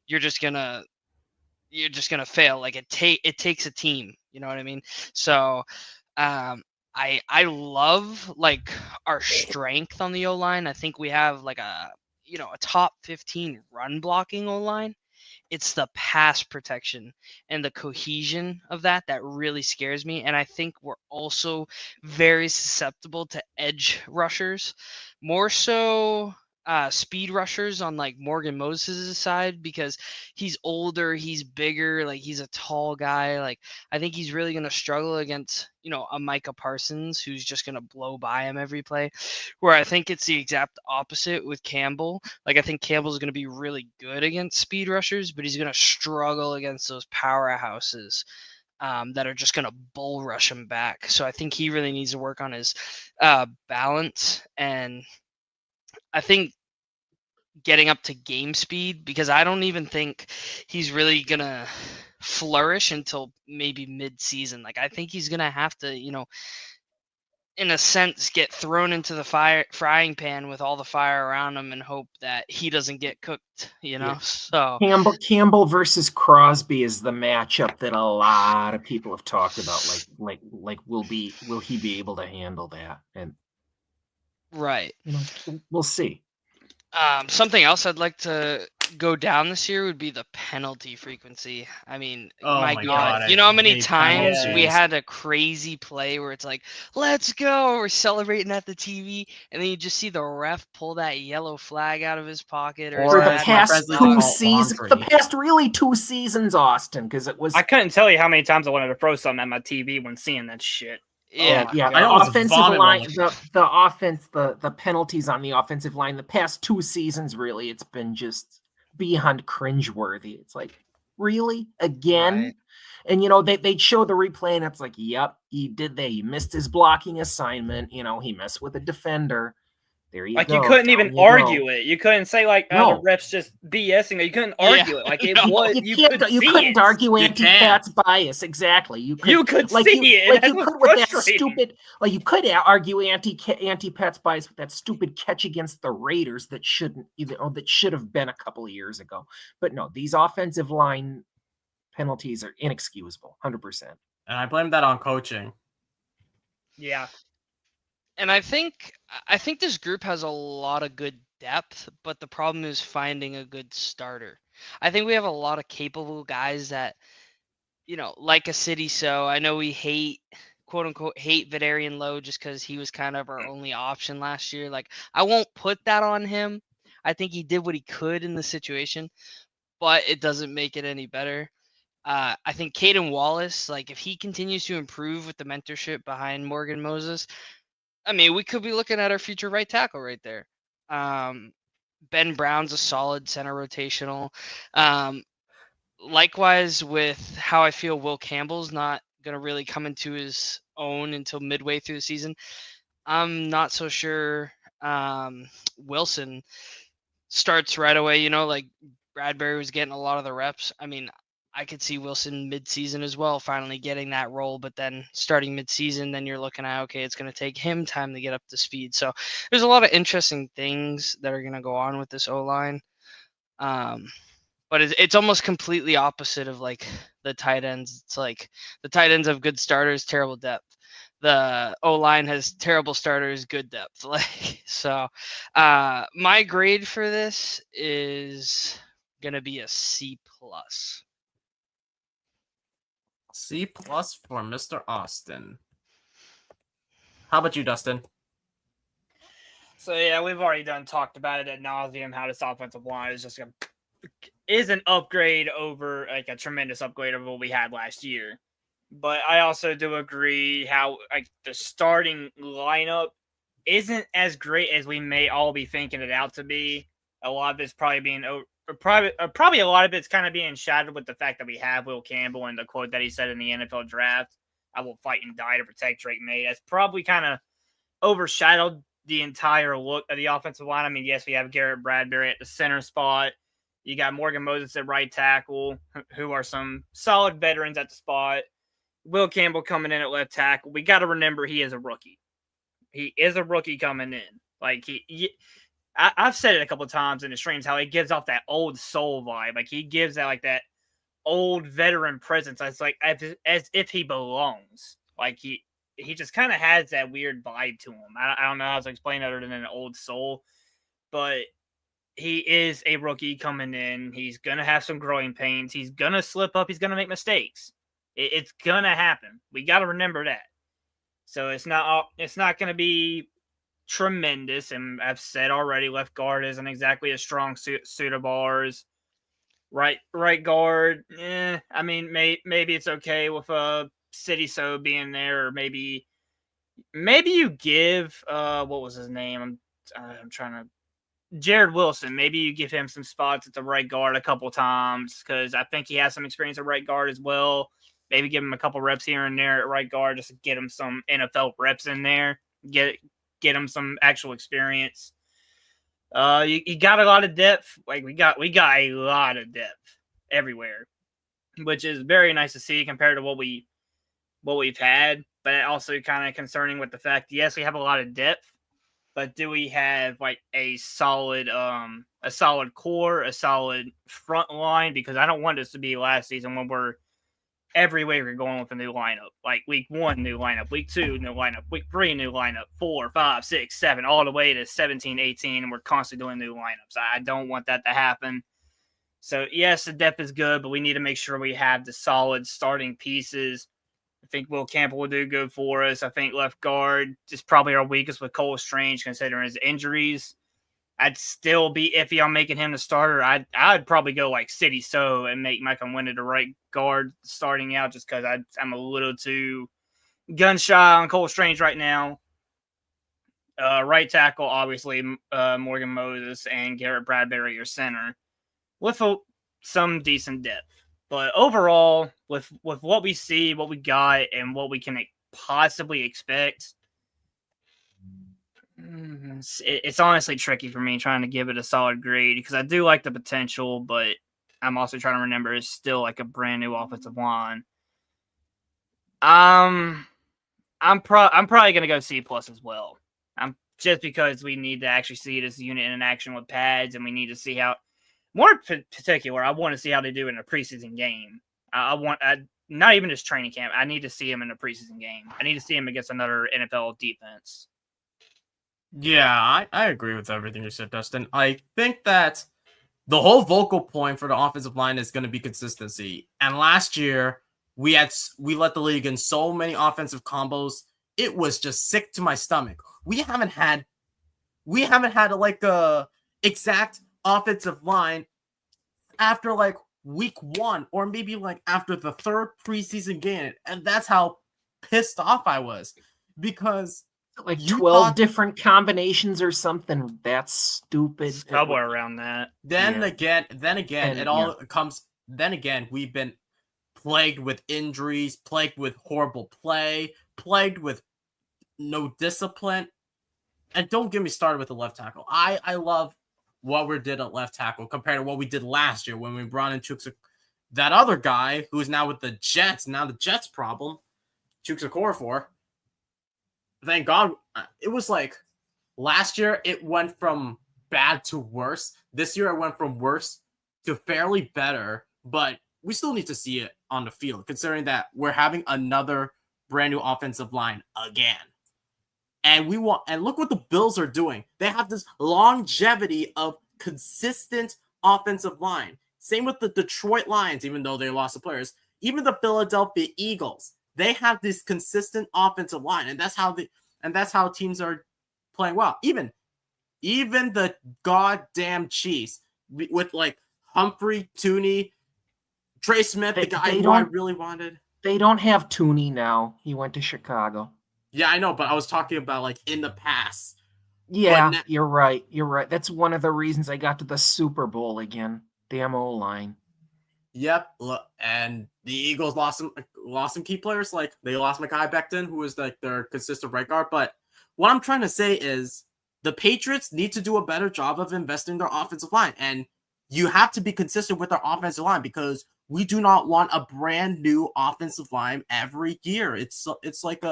you're just gonna fail. Like it takes a team, you know what I mean? So I love like our strength on the O-line. I think we have like a top 15 run blocking O-line. It's the pass protection and the cohesion of that really scares me. And I think we're also very susceptible to edge rushers, more so speed rushers on like Morgan Moses' side because he's older, he's bigger, like he's a tall guy. Like I think he's really gonna struggle against, a Micah Parsons who's just gonna blow by him every play. Where I think it's the exact opposite with Campbell. Like I think Campbell's gonna be really good against speed rushers, but he's gonna struggle against those powerhouses. That are just going to bull rush him back. So I think he really needs to work on his balance. And I think getting up to game speed, because I don't even think he's really going to flourish until maybe mid-season. Like I think he's going to have to, in a sense, get thrown into the frying pan with all the fire around him and hope that he doesn't get cooked, Yeah. So Campbell versus Crosby is the matchup that a lot of people have talked about. Like will he be able to handle that? And right. We'll see. Something else I'd like to go down this year would be the penalty frequency. I mean, my God. You know how many times we had a crazy play where it's like, let's go, we're celebrating at the TV, and then you just see the ref pull that yellow flag out of his pocket. Or the past 2 seasons, really 2 seasons, Austin, because it was... I couldn't tell you how many times I wanted to throw something at my TV when seeing that shit. Yeah, the offensive line, the offense, the penalties on the offensive line, the past 2 seasons, really, it's been just beyond cringeworthy. It's like, really? Again? Right. And, they'd show the replay, and it's like, yep, he did that. He missed his blocking assignment. He messed with a defender. There you go. You couldn't even argue it. You couldn't say the ref's just BSing. You couldn't argue it. Like it was. You couldn't argue anti-Pat's bias. Exactly. You could see it. Like you could with that stupid. Like you could argue anti-Pat's bias with that stupid catch against the Raiders that should have been a couple of years ago. But no, these offensive line penalties are inexcusable. 100%. And I blame that on coaching. Yeah. And I think this group has a lot of good depth, but the problem is finding a good starter. I think we have a lot of capable guys that, like a City. So I know we hate, quote unquote, Vidarian Lowe just because he was kind of our only option last year. Like I won't put that on him. I think he did what he could in the situation, but it doesn't make it any better. I think Caden Wallace, like if he continues to improve with the mentorship behind Morgan Moses, I mean, we could be looking at our future right tackle right there. Ben Brown's a solid center rotational. Likewise with how I feel Will Campbell's not going to really come into his own until midway through the season. I'm not so sure Wilson starts right away, like Bradbury was getting a lot of the reps. I mean, I could see Wilson mid-season as well, finally getting that role, but then starting mid-season, then you're looking at, okay, it's going to take him time to get up to speed. So there's a lot of interesting things that are going to go on with this O-line. But it's almost completely opposite of like the tight ends. It's like the tight ends have good starters, terrible depth. The O-line has terrible starters, good depth. So my grade for this is going to be a C+. C+ for Mr. Austin. How about you, Dustin? So yeah, we've already talked about it ad nauseum. How this offensive line is an upgrade over a tremendous upgrade over what we had last year. But I also do agree how the starting lineup isn't as great as we may all be thinking it out to be. A lot of it's probably being probably a lot of it's kind of being shadowed with the fact that we have Will Campbell and the quote that he said in the NFL draft, "I will fight and die to protect Drake May." That's probably kind of overshadowed the entire look of the offensive line. I mean, yes, we have Garrett Bradbury at the center spot. You got Morgan Moses at right tackle, who are some solid veterans at the spot. Will Campbell coming in at left tackle. We got to remember he is a rookie. He is a rookie coming in. I've said it a couple of times in the streams how he gives off that old soul vibe. Like he gives that old veteran presence. It's like as if he belongs. Like he just kind of has that weird vibe to him. I don't know how to explain it other than an old soul, but he is a rookie coming in. He's gonna have some growing pains. He's gonna slip up. He's gonna make mistakes. It's gonna happen. We got to remember that. So it's not gonna be tremendous, and I've said already, left guard isn't exactly a strong suit of ours. Right guard, I mean, maybe it's okay with City So being there, or maybe you give what was his name? I'm trying to Jared Wilson. Maybe you give him some spots at the right guard a couple times, because I think he has some experience at right guard as well. Maybe give him a couple reps here and there at right guard just to get him some NFL reps in there. Get him some actual experience. You got a lot of depth. Like we got a lot of depth everywhere, which is very nice to see compared to what we've had. But also kind of concerning with the fact, yes, we have a lot of depth, but do we have like a solid core, a solid front line? Because I don't want this to be last season when we're every way we're going with a new lineup. Like week 1, new lineup, week 2, new lineup, week 3, new lineup, 4, 5, 6, 7, all the way to 17, 18, and we're constantly doing new lineups. I don't want that to happen. So yes, the depth is good, but we need to make sure we have the solid starting pieces. I think Will Campbell will do good for us. I think left guard is probably our weakest with Cole Strange, considering his injuries. I'd still be iffy on making him the starter. I'd probably go like City So and make Michael Winter the right guard starting out, just because I'm a little too gun shy on Cole Strange right now. Right tackle, obviously, Morgan Moses and Garrett Bradbury, your center, with some decent depth. But overall, with what we see, what we got, and what we can possibly expect, it's honestly tricky for me trying to give it a solid grade, because I do like the potential, but I'm also trying to remember it's still like a brand new offensive line. I'm probably gonna go C+ as well. Just because we need to actually see this unit in action with pads, and we need to see how. More particular, I want to see how they do in a preseason game. Not even just training camp. I need to see him in a preseason game. I need to see him against another NFL defense. Yeah, I agree with everything you said, Dustin. I think that the whole vocal point for the offensive line is going to be consistency. And last year, we let the league in so many offensive combos. It was just sick to my stomach. We haven't had like a exact offensive line after like week 1, or maybe like after the 3rd preseason game, and that's how pissed off I was, because like 12 different combinations or something. That's stupid. Somewhere around that. Then again, we've been plagued with injuries, plagued with horrible play, plagued with no discipline. And don't get me started with the left tackle. I love what we did at left tackle compared to what we did last year when we brought in that other guy who's now with the Jets. Now the Jets problem, Chukwuekorfor. Thank God. It was like last year it went from bad to worse. This year it went from worse to fairly better, but we still need to see it on the field, considering that we're having another brand new offensive line again. And look what the Bills are doing. They have this longevity of consistent offensive line. Same with the Detroit Lions, even though they lost the players. Even the Philadelphia Eagles, they have this consistent offensive line, and that's how teams are playing well. Even the goddamn Chiefs with like Humphrey, Tooney, Trey Smith, the guy who I really wanted. They don't have Tooney now. He went to Chicago. Yeah, I know, but I was talking about like in the past. Yeah, you're right. You're right. That's one of the reasons I got to the Super Bowl again. Damn O-line. Yep, and the Eagles lost some key players. Like they lost Mekhi Becton, who was like their consistent right guard. But what I'm trying to say is the Patriots need to do a better job of investing in their offensive line, and you have to be consistent with their offensive line, because we do not want a brand new offensive line every year. It's like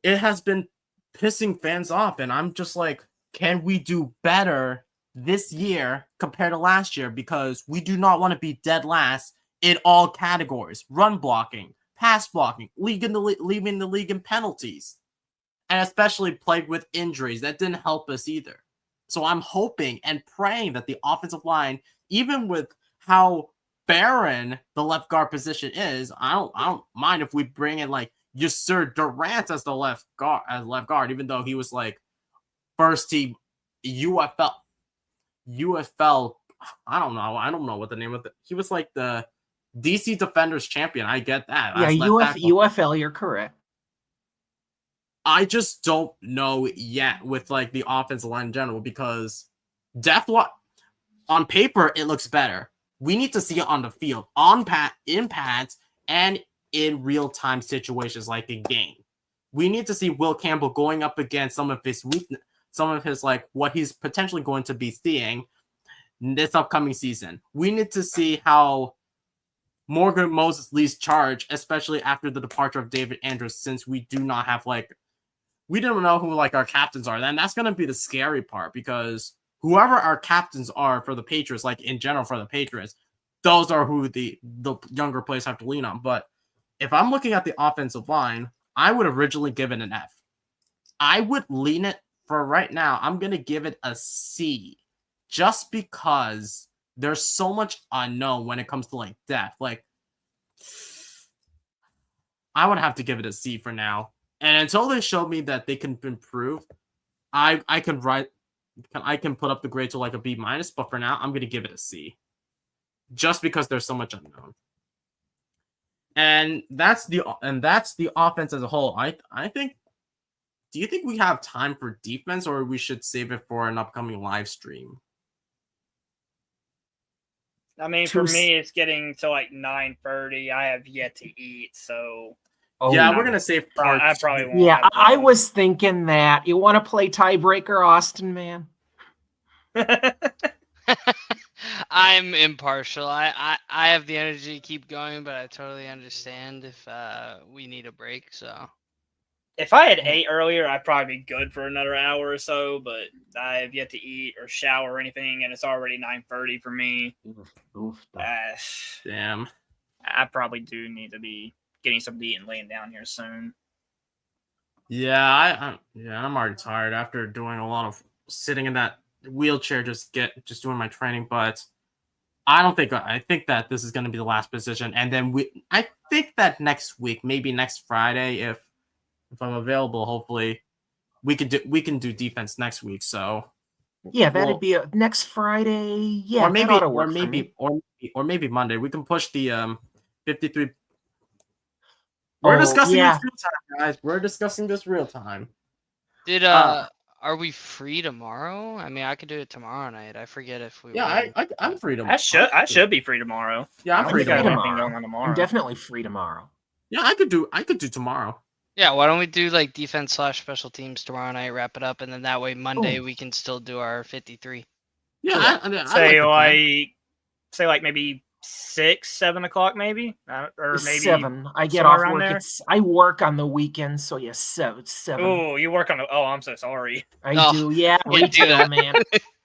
it has been pissing fans off, and I'm just like, can we do better this year compared to last year? Because we do not want to be dead last in all categories: run blocking, pass blocking, leaving the league in penalties, and especially plagued with injuries. That didn't help us either. So I'm hoping and praying that the offensive line, even with how barren the left guard position is, I don't mind if we bring in like Yasir Durant as the left guard, even though he was like first team UFL. I don't know what the name of it. He was like the DC Defenders champion. I get that. Yeah, UFL, you're correct. I just don't know yet with like the offensive line in general because on paper it looks better. We need to see it on the field, in pads, and in real-time situations like a game. We need to see Will Campbell going up against some of his like what he's potentially going to be seeing this upcoming season. We need to see how Morgan Moses leads charge, especially after the departure of David Andrews, since we do not have we don't know who like our captains are. Then that's going to be the scary part because whoever our captains are for the Patriots, like in general for the Patriots, those are who the younger players have to lean on. But if I'm looking at the offensive line, I would originally give it an F. I would lean it for right now. I'm going to give it a C just because there's so much unknown when it comes to like depth. Like I would have to give it a C for now. And until they show me that they can improve, I can put up the grade to like a B minus, but for now I'm gonna give it a C. Just because there's so much unknown. And that's the offense as a whole. I think, do you think we have time for defense or we should save it for an upcoming live stream? I mean, for me, it's getting to like 9:30. I have yet to eat, so. Yeah, we're gonna save part. I probably won't. Yeah, I was thinking that. You want to play tiebreaker, Austin, man? I'm impartial. I have the energy to keep going, but I totally understand if we need a break. So, if I had ate earlier, I'd probably be good for another hour or so. But I have yet to eat or shower or anything, and it's already 9:30 for me. Damn. I probably do need to be getting something to eat and laying down here soon. Yeah, I'm already tired after doing a lot of sitting in that wheelchair just doing my training, but I think that this is going to be the last position, and then I think that next week, maybe next Friday, if I'm available, hopefully we can do defense next week. So yeah, that'd be next Friday. Yeah, or maybe Monday. We can push the 53. We're discussing this real time, guys. We're discussing this real time. Are we free tomorrow? I mean, I could do it tomorrow night. I forget if we. Yeah, I'm free tomorrow. I should be free tomorrow. Yeah, I'm free tomorrow. I'm definitely free tomorrow. Yeah, I could do tomorrow. Yeah, why don't we do like defense/special teams tomorrow night? Wrap it up, and then that way Monday we can still do our 53. Yeah, say like maybe 6, 7 o'clock, maybe, or maybe 7. I get off work. I work on the weekends, so yes, 7. Oh, you work on the? Oh, I'm so sorry. I do. Yeah, retail, man.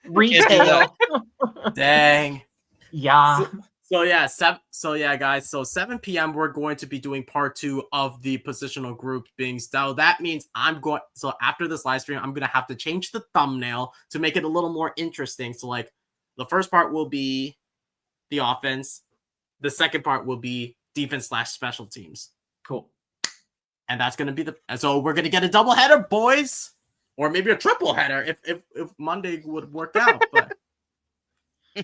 Retail. Dang. Yeah. So yeah, guys. So 7 p.m. we're going to be doing part 2 of the positional group beings. So that means so after this live stream, I'm gonna have to change the thumbnail to make it a little more interesting. So like, the first part will be the offense. The second part will be defense/special teams. Cool. And that's gonna be so we're gonna get a double header, boys, or maybe a triple header if Monday would work out. But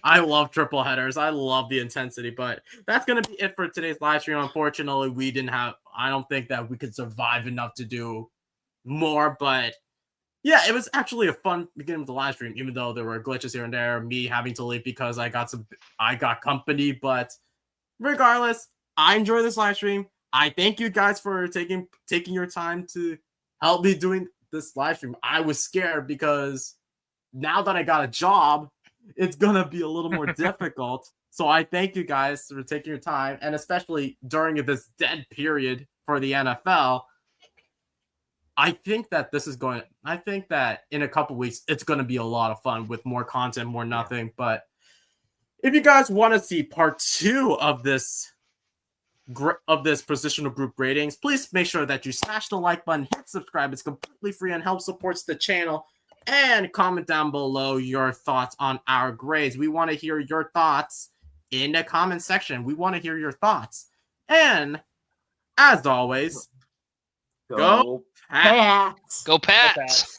I love triple headers. I love the intensity, but that's going to be it for today's live stream. Unfortunately, I don't think that we could survive enough to do more, but yeah, it was actually a fun beginning of the live stream, even though there were glitches here and there, me having to leave because I got company, but regardless, I enjoy this live stream. I thank you guys for taking your time to help me doing this live stream. I was scared because now that I got a job, it's gonna be a little more difficult. So I thank you guys for taking your time, and especially during this dead period for the NFL. I think that in a couple weeks it's gonna be a lot of fun with more content, more nothing. But if you guys want to see part 2 of this positional group ratings, please make sure that you smash the like button, hit subscribe. It's completely free and helps supports the channel. And comment down below your thoughts on our grades. We want to hear your thoughts in the comment section. We want to hear your thoughts. And as always, go Pats! Go Pats!